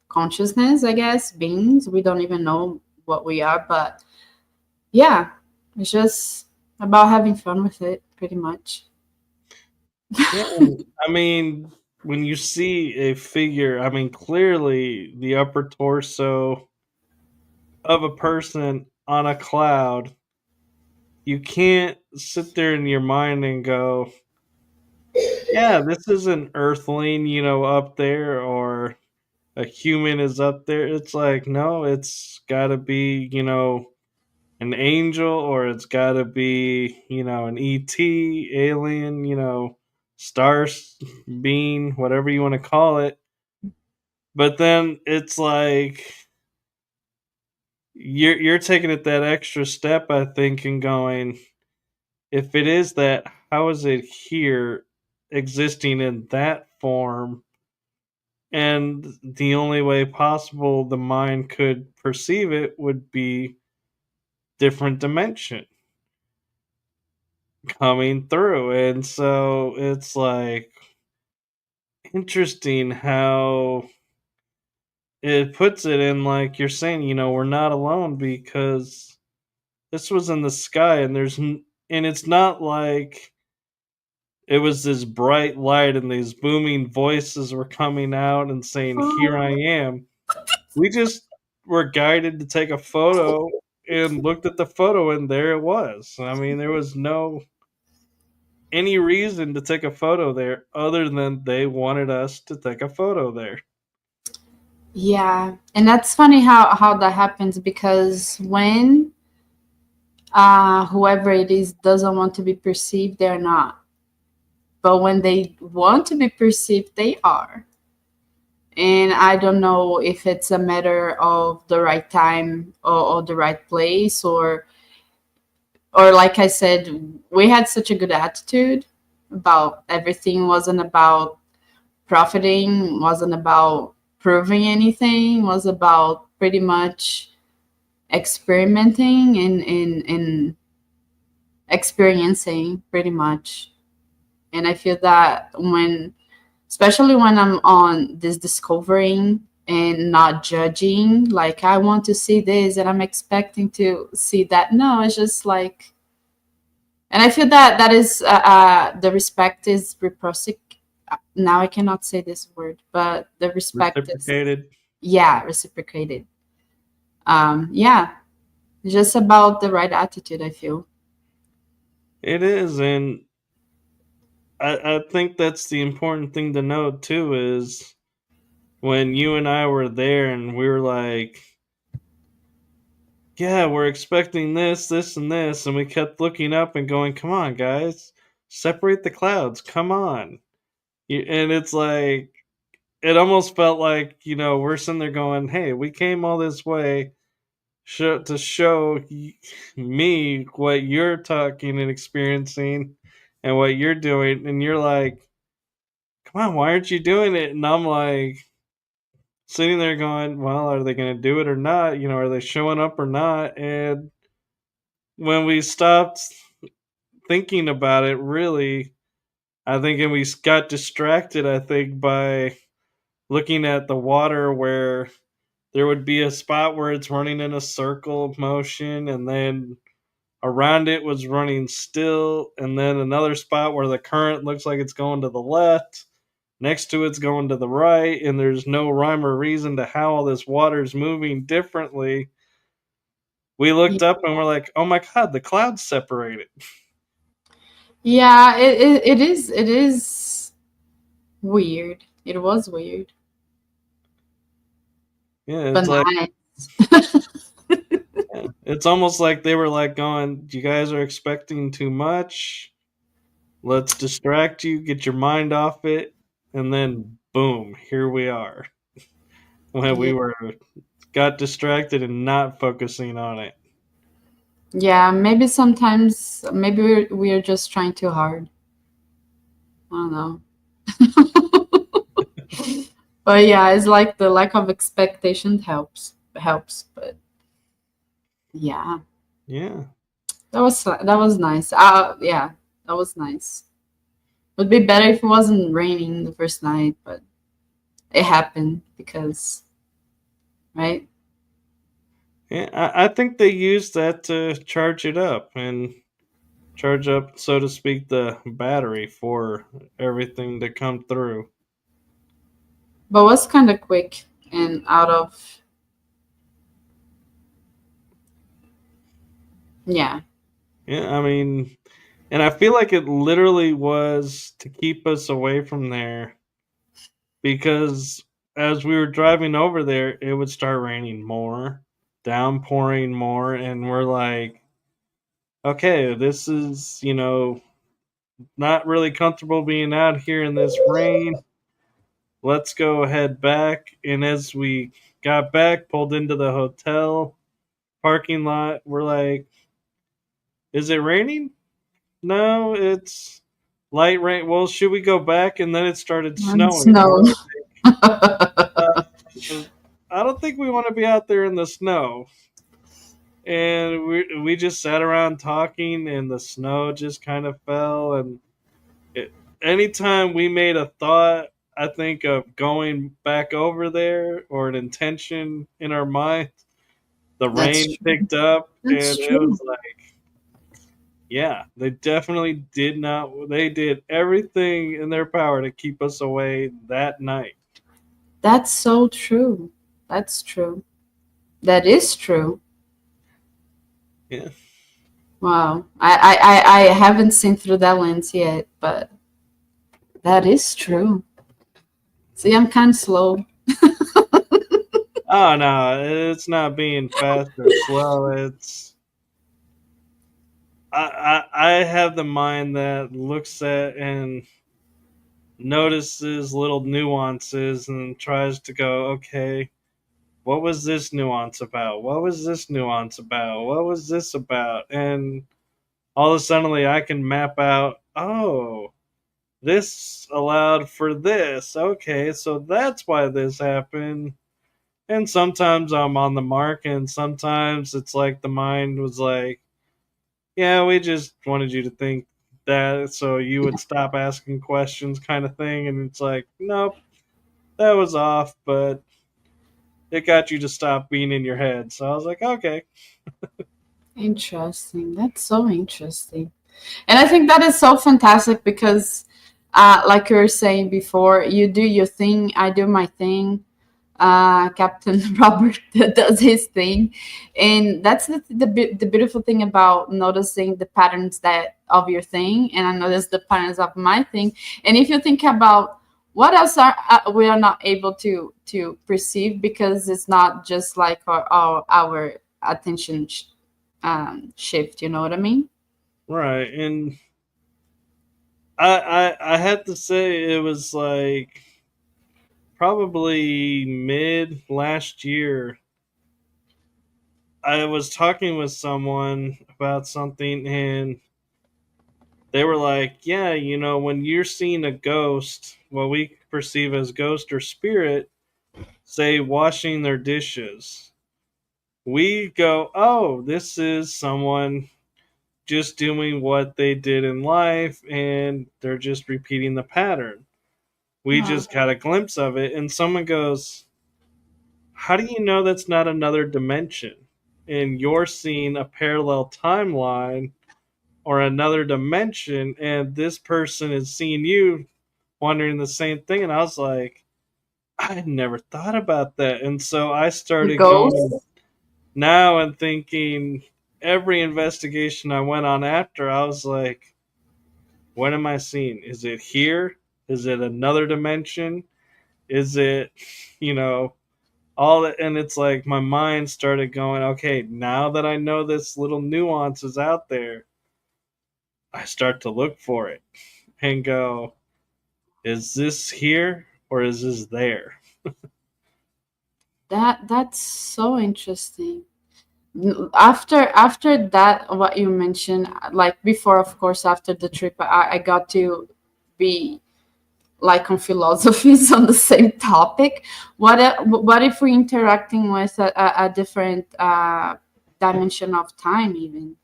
[SPEAKER 2] consciousness, I guess, beings. We don't even know what we are, but yeah, it's just about having fun with it, pretty much.
[SPEAKER 1] Yeah, when you see a figure, clearly the upper torso of a person on a cloud, you can't sit there in your mind and go, yeah, this is an earthling, up there, or a human is up there. It's like, no, it's got to be, an angel, or it's got to be, an ET, alien, star being, whatever you want to call it. But then it's like you're taking it that extra step, I think, and going, if it is that, how is it here existing in that form? And the only way possible the mind could perceive it would be different dimension coming through. And so it's like interesting how it puts it in, like you're saying, we're not alone because this was in the sky, and and it's not like it was this bright light and these booming voices were coming out and saying, "Here I am." We just were guided to take a photo and looked at the photo, and there it was. I mean, there was no any reason to take a photo there other than they wanted us to take a photo there.
[SPEAKER 2] Yeah, and that's funny how that happens, because when whoever it is doesn't want to be perceived, they're not. But when they want to be perceived, they are. And I don't know if it's a matter of the right time, or the right place, or like I said, we had such a good attitude about everything. Wasn't about profiting, wasn't about proving anything, was about pretty much experimenting and experiencing pretty much. And I feel that when, especially when I'm on this discovering and not judging, like I want to see this and I'm expecting to see that. No, it's just like, and I feel that that is the respect is reciproc. Now I cannot say this word, but the respect is,
[SPEAKER 1] Reciprocated.
[SPEAKER 2] yeah, reciprocated. Yeah, just about the right attitude, I feel.
[SPEAKER 1] It is, and I think that's the important thing to note too is when you and I were there and we were like, yeah, we're expecting this, this, and this, and we kept looking up and going, come on, guys, separate the clouds, come on. And it's like, it almost felt like, we're sitting there going, hey, we came all this way to show me what you're talking and experiencing and what you're doing. And you're like, come on, why aren't you doing it? And I'm like, sitting there going, well, are they going to do it or not? Are they showing up or not? And when we stopped thinking about it, really, I think, and we got distracted, I think, by looking at the water where there would be a spot where it's running in a circle motion, and then around it was running still, and then another spot where the current looks like it's going to the left. Next to it's going to the right, and there's no rhyme or reason to how all this water's moving differently. We looked up and we're like, oh my god, the clouds separated.
[SPEAKER 2] Yeah, it is weird. It was weird,
[SPEAKER 1] Yeah,
[SPEAKER 2] but
[SPEAKER 1] it's like,
[SPEAKER 2] nice.
[SPEAKER 1] yeah, it's almost like they were like going, you guys are expecting too much. Let's distract you, get your mind off it, and then boom, here we are. When
[SPEAKER 2] Yeah,
[SPEAKER 1] we were got distracted and not focusing on it.
[SPEAKER 2] yeah. Maybe sometimes, maybe we're just trying too hard. I don't know. But yeah, it's like the lack of expectation helps. But yeah,
[SPEAKER 1] Yeah.
[SPEAKER 2] that was nice. Yeah, that was nice. Would be better if it wasn't raining the first night, but it happened because, right?
[SPEAKER 1] Yeah, I think they used that to charge it up and charge up, so to speak, the battery for everything to come through.
[SPEAKER 2] But was kind of quick and out of, yeah.
[SPEAKER 1] Yeah, I mean, and I feel like it literally was to keep us away from there because as we were driving over there, it would start raining more, downpouring more, and we're like, okay, this is, not really comfortable being out here in this rain. Let's go head back. And as we got back, pulled into the hotel parking lot, we're like, is it raining? no, it's light rain. Well, should we go back? And then it started
[SPEAKER 2] And
[SPEAKER 1] snowing. And
[SPEAKER 2] snow.
[SPEAKER 1] uh, I don't think we want to be out there in the snow. And we just sat around talking, and the snow just kind of fell. And it, anytime we made a thought, I think of going back over there or an intention in our mind, the
[SPEAKER 2] That's
[SPEAKER 1] rain
[SPEAKER 2] true.
[SPEAKER 1] picked up,
[SPEAKER 2] That's
[SPEAKER 1] and it was
[SPEAKER 2] true.
[SPEAKER 1] like, yeah, they definitely did not. They did everything in their power to keep us away that night.
[SPEAKER 2] That's so true. That's true. That is true.
[SPEAKER 1] Yeah.
[SPEAKER 2] Wow. I haven't seen through that lens yet, but that is true. See, I'm kind of slow.
[SPEAKER 1] Oh no, it's not being fast or slow. It's I have the mind that looks at and notices little nuances and tries to go, okay, what was this nuance about? What was this nuance about? What was this about? And all of a sudden I can map out, oh, this allowed for this. Okay, so that's why this happened. And sometimes I'm on the mark, and sometimes it's like the mind was like, yeah, we just wanted you to think that so you would stop asking questions, kind of thing. And it's like, nope, that was off, but it got you to stop being in your head. So I was like, okay.
[SPEAKER 2] Interesting. That's so interesting. And I think that is so fantastic because, like you were saying before, you do your thing, I do my thing. Captain Robert does his thing, and that's the beautiful thing about noticing the patterns that of your thing, and I notice the patterns of my thing. And if you think about what else are we are not able to perceive because it's not just like our attention shift. You know what I mean?
[SPEAKER 1] Right. And I had to say it was like probably mid last year. I was talking with someone about something, and they were like, yeah, when you're seeing a ghost, what we perceive as ghost or spirit, say washing their dishes, we go, oh, this is someone just doing what they did in life and they're just repeating the pattern. We
[SPEAKER 2] Oh,
[SPEAKER 1] just got a glimpse of it. And someone goes, how do you know that's not another dimension? And you're seeing a parallel timeline or another dimension, and this person is seeing you wondering the same thing. And I was like, I had never thought about that. And so I started going
[SPEAKER 2] ghosts.
[SPEAKER 1] now and thinking every investigation I went on after, I was like, what am I seeing? Is it here? Is it another dimension? Is it, you know, all that? And it's like my mind started going, okay, now that I know this little nuance is out there, I start to look for it and go, is this here or is this there?
[SPEAKER 2] That's so interesting. After that, what you mentioned, like before, of course, after the trip, I got to be like on philosophies on the same topic. What if we interacting with a different dimension of time, even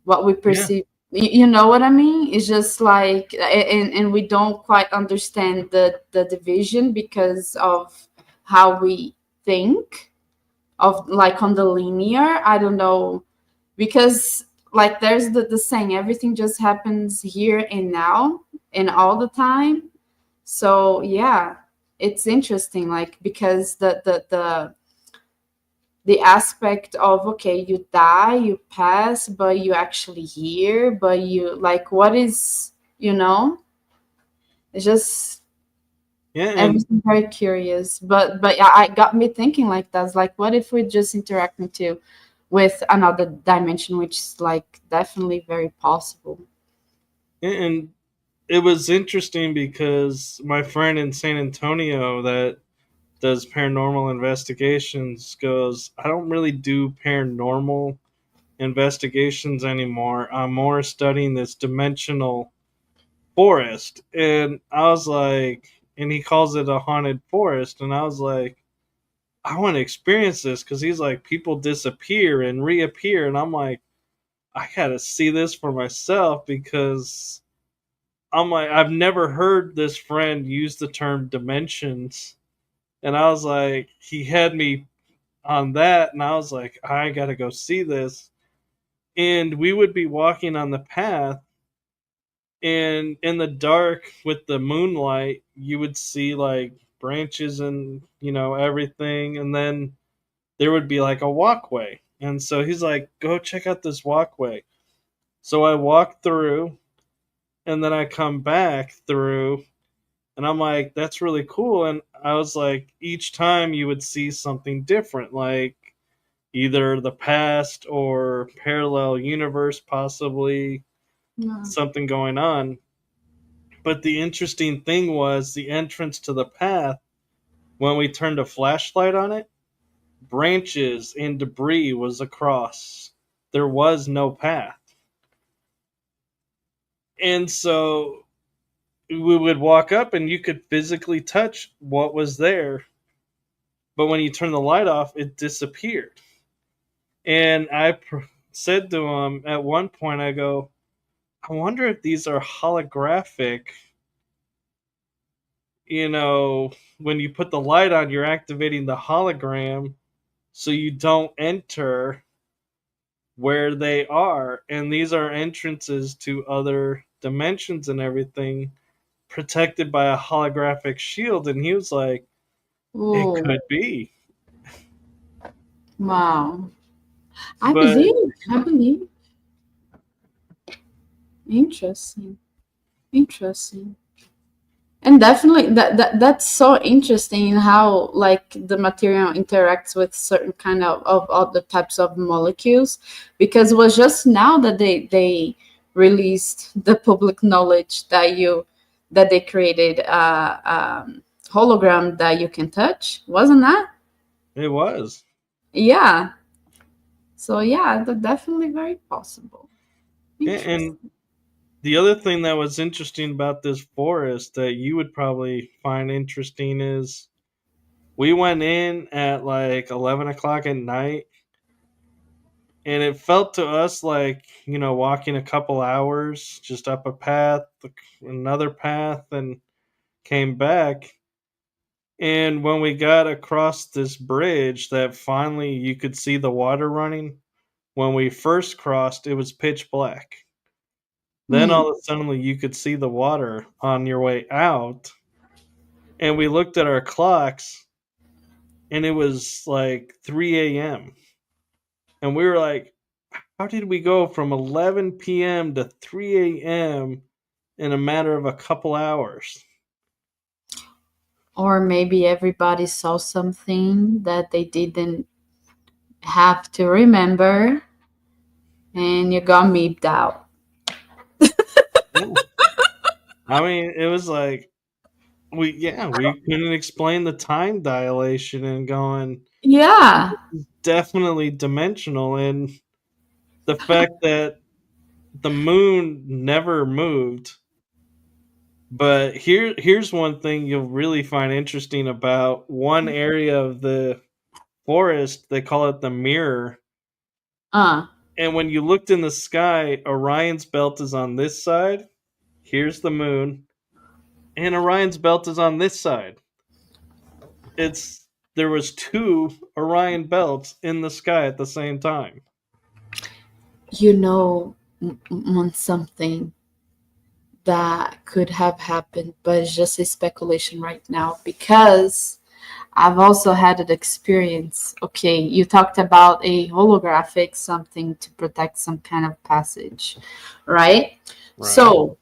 [SPEAKER 2] what we
[SPEAKER 1] Yeah.
[SPEAKER 2] perceive? You know what I mean? It's just like, and we don't quite understand the division because of how we think of, like, on the linear. I don't know, because like there's the saying, everything just happens here and now and all the time. So yeah, it's interesting, like, because the aspect of, okay, you die, you pass, but you actually here, but you, like, what is, it's just
[SPEAKER 1] Yeah. And
[SPEAKER 2] everything very curious. But yeah, I got me thinking, like, that's like, what if we're just interacting too with another dimension, which is like definitely very possible.
[SPEAKER 1] and it was interesting because my friend in San Antonio that does paranormal investigations goes, I don't really do paranormal investigations anymore. I'm more studying this dimensional forest. And I was like, and he calls it a haunted forest. And I was like, I want to experience this because he's like, people disappear and reappear. And I'm like, I got to see this for myself because I'm like, I've never heard this friend use the term dimensions. And I was like, he had me on that. And I was like, I got to go see this. And we would be walking on the path, and in the dark with the moonlight you would see like branches and everything, and then there would be like a walkway, and so he's like, go check out this walkway. So I walk through, and then I come back through, and I'm like, that's really cool. And I was like, each time you would see something different, like either the past or parallel universe, possibly
[SPEAKER 2] Yeah.
[SPEAKER 1] something going on. But the interesting thing was the entrance to the path, when we turned a flashlight on it, branches and debris was across. There was no path. And so we would walk up and you could physically touch what was there. But when you turn the light off, it disappeared. And said to him at one point, I go, I wonder if these are holographic. When you put the light on, you're activating the hologram so you don't enter where they are. And these are entrances to other dimensions and everything, protected by a holographic shield. And he was like, it
[SPEAKER 2] Oh,
[SPEAKER 1] could be.
[SPEAKER 2] wow. I
[SPEAKER 1] But
[SPEAKER 2] believe. I believe. Interesting. Interesting. And definitely that's so interesting in how like the material interacts with certain kind of other types of molecules, because it was just now that they released the public knowledge that they created hologram that you can touch, wasn't that?
[SPEAKER 1] it was.
[SPEAKER 2] Yeah. So yeah, that's definitely very possible.
[SPEAKER 1] And
[SPEAKER 2] Interesting.
[SPEAKER 1] the other thing that was interesting about this forest that you would probably find interesting is we went in at like 11 o'clock at night, and it felt to us like walking a couple hours just up a path, another path, and came back. And when we got across this bridge that finally you could see the water running, when we first crossed it was pitch black. Then
[SPEAKER 2] Hmm.
[SPEAKER 1] all of a sudden you could see the water on your way out, and we looked at our clocks, and it was like 3 a.m. And we were like, how did we go from 11 p.m. to 3 a.m. in a matter of a couple hours?
[SPEAKER 2] Or maybe everybody saw something that they didn't have to remember and you got meeped out.
[SPEAKER 1] Yeah. I mean, it was like we couldn't explain the time dilation, and going,
[SPEAKER 2] Yeah.
[SPEAKER 1] definitely dimensional. And the fact that the moon never moved. But here's one thing you'll really find interesting about one area of the forest. They call it the mirror.
[SPEAKER 2] Uh,
[SPEAKER 1] And when you looked in the sky, Orion's belt is on this side. Here's the moon. And Orion's belt is on this side. It's There was two Orion belts in the sky at the same time.
[SPEAKER 2] you know, on something that could have happened, but it's just a speculation right now because I've also had an experience. Okay, you talked about a holographic something to protect some kind of passage, right?
[SPEAKER 1] Right.
[SPEAKER 2] So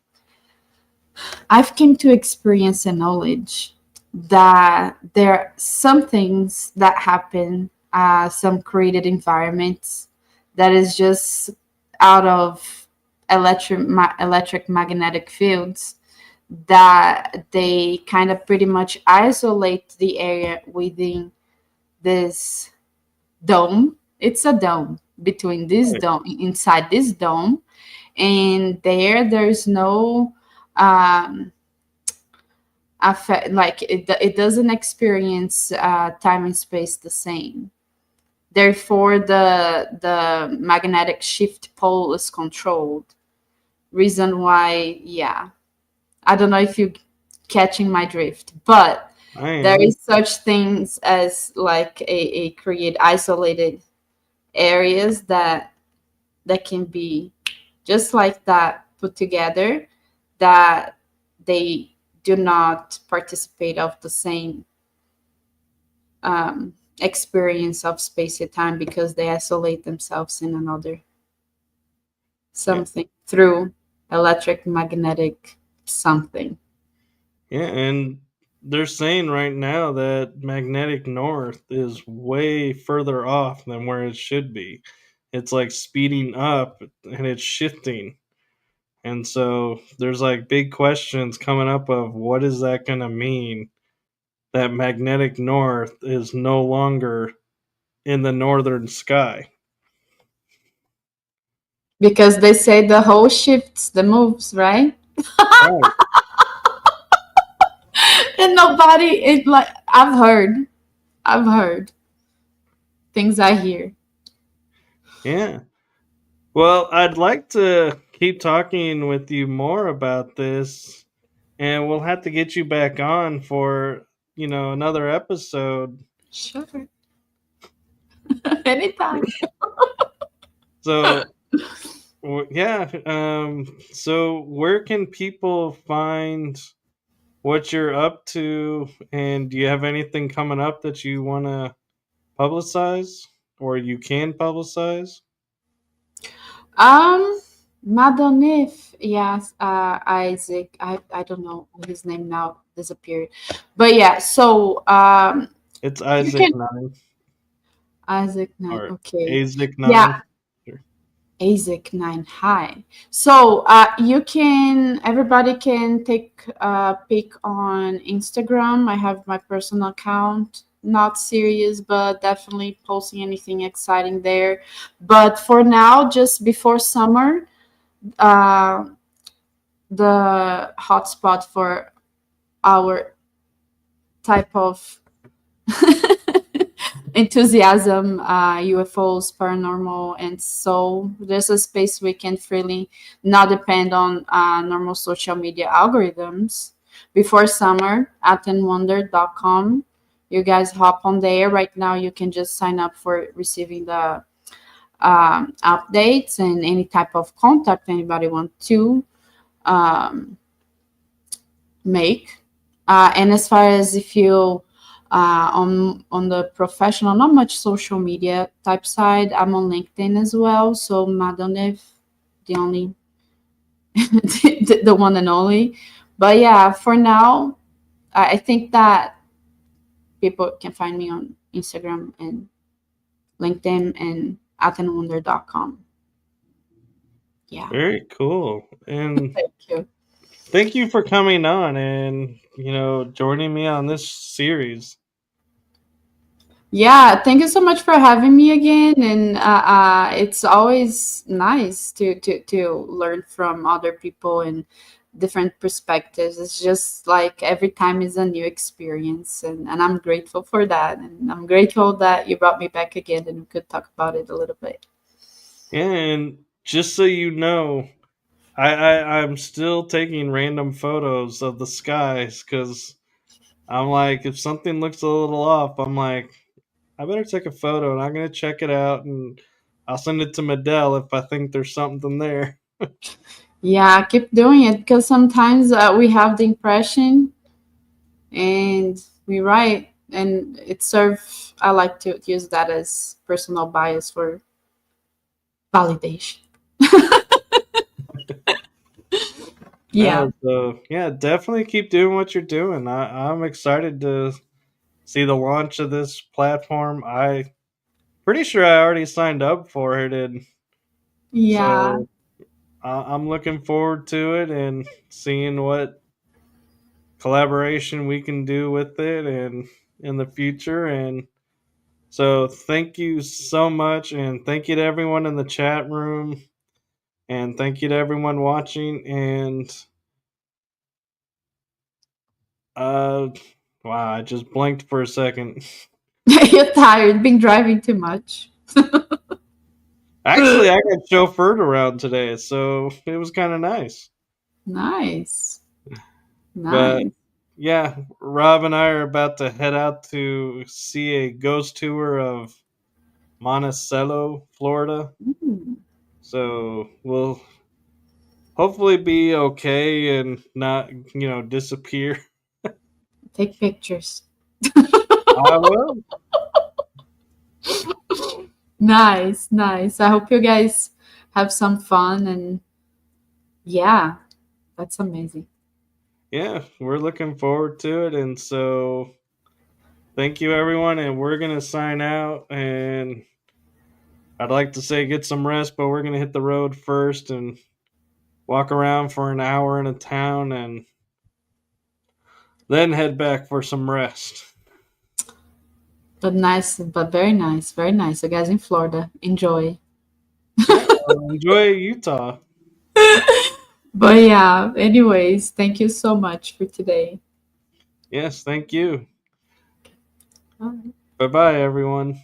[SPEAKER 2] I've came to experience a knowledge that there are some things that happen, some created environments that is just out of electric magnetic fields that they kind of pretty much isolate the area within this dome. It's a dome, between this
[SPEAKER 1] Right.
[SPEAKER 2] dome, inside this dome, and there's no um like it doesn't experience time and space the same. Therefore, the magnetic shift pole is controlled. Reason why, yeah, I don't know if you catching my drift, but
[SPEAKER 1] I
[SPEAKER 2] there
[SPEAKER 1] am.
[SPEAKER 2] is such things as like a create isolated areas that can be just like that put together, that they do not participate of the same experience of space and time because they isolate themselves in another
[SPEAKER 1] Yeah.
[SPEAKER 2] something through electric magnetic something.
[SPEAKER 1] Yeah, and they're saying right now that magnetic north is way further off than where it should be. It's like speeding up and it's shifting. And so there's like big questions coming up of what is that going to mean that magnetic north is no longer in the northern sky.
[SPEAKER 2] Because they say the whole shifts the moves, right?
[SPEAKER 1] Right.
[SPEAKER 2] And nobody it like I've heard things I hear.
[SPEAKER 1] Yeah. Well, I'd like to keep talking with you more about this, and we'll have to get you back on for, another episode.
[SPEAKER 2] Sure. Anytime.
[SPEAKER 1] So, yeah, so where can people find what you're up to, and do you have anything coming up that you want to publicize or you can publicize?
[SPEAKER 2] Um, Madel Niff, yes, Isaac. I don't know his name now disappeared, but yeah. So
[SPEAKER 1] It's
[SPEAKER 2] you
[SPEAKER 1] Isaac
[SPEAKER 2] can
[SPEAKER 1] Nine
[SPEAKER 2] Isaac Nine.
[SPEAKER 1] or
[SPEAKER 2] Okay,
[SPEAKER 1] Isaac
[SPEAKER 2] yeah,
[SPEAKER 1] Nine.
[SPEAKER 2] Isaac Nine. Hi. So you can everybody can take a pic on Instagram. I have my personal account. Not serious, but definitely posting anything exciting there. But for now, just before summer. Uh, the hotspot for our type of enthusiasm, UFOs, paranormal, and so there's a space we can freely not depend on normal social media algorithms. Before summer, atandwonder.com. You guys hop on there. Right now, you can just sign up for receiving the updates and any type of contact anybody want to um, make. And as far as if you on the professional, not much social media type side, I'm on LinkedIn as well. So Madoniv, the only the one and only. But yeah, for now, I think that people can find me on Instagram and LinkedIn and athenwonder.com. Yeah.
[SPEAKER 1] Very cool. And
[SPEAKER 2] Thank you.
[SPEAKER 1] thank you for coming on and, joining me on this series.
[SPEAKER 2] Yeah, thank you so much for having me again. And it's always nice to learn from other people and different perspectives. It's just like every time is a new experience, and I'm grateful for that. And I'm grateful that you brought me back again and we could talk about it a little bit.
[SPEAKER 1] And just so you know, I'm still taking random photos of the skies because I'm like, if something looks a little off, I'm like, I better take a photo and I'm going to check it out and I'll send it to Madel if I think there's something there.
[SPEAKER 2] Yeah, keep doing it because sometimes we have the impression and we write, and it serves. I like to use that as personal bias for validation. Yeah.
[SPEAKER 1] So yeah, definitely keep doing what you're doing. I'm excited to see the launch of this platform. I pretty sure I already signed up for it, and
[SPEAKER 2] Yeah.
[SPEAKER 1] so I'm looking forward to it and seeing what collaboration we can do with it and in the future. And So thank you so much, and thank you to everyone in the chat room, and thank you to everyone watching. And uh, wow, I just blinked for a second.
[SPEAKER 2] You're tired, been driving too much.
[SPEAKER 1] Actually, I got chauffeured around today, so it was kind of nice.
[SPEAKER 2] Nice.
[SPEAKER 1] But
[SPEAKER 2] Nice.
[SPEAKER 1] yeah, Rob and I are about to head out to see a ghost tour of Monticello, Florida.
[SPEAKER 2] Mm.
[SPEAKER 1] So we'll hopefully be okay and not, disappear.
[SPEAKER 2] Take pictures.
[SPEAKER 1] I will.
[SPEAKER 2] Nice, nice. I hope you guys have some fun and yeah, that's amazing.
[SPEAKER 1] Yeah, we're looking forward to it. And so thank you, everyone. And we're going to sign out. And I'd like to say get some rest, but we're going to hit the road first and walk around for an hour in a town and then head back for some rest.
[SPEAKER 2] But nice, but very nice, very nice. You guys in Florida, enjoy.
[SPEAKER 1] Yeah, well, enjoy Utah.
[SPEAKER 2] But yeah, anyways, thank you so much for today.
[SPEAKER 1] Yes, thank you.
[SPEAKER 2] Bye.
[SPEAKER 1] Bye bye, everyone.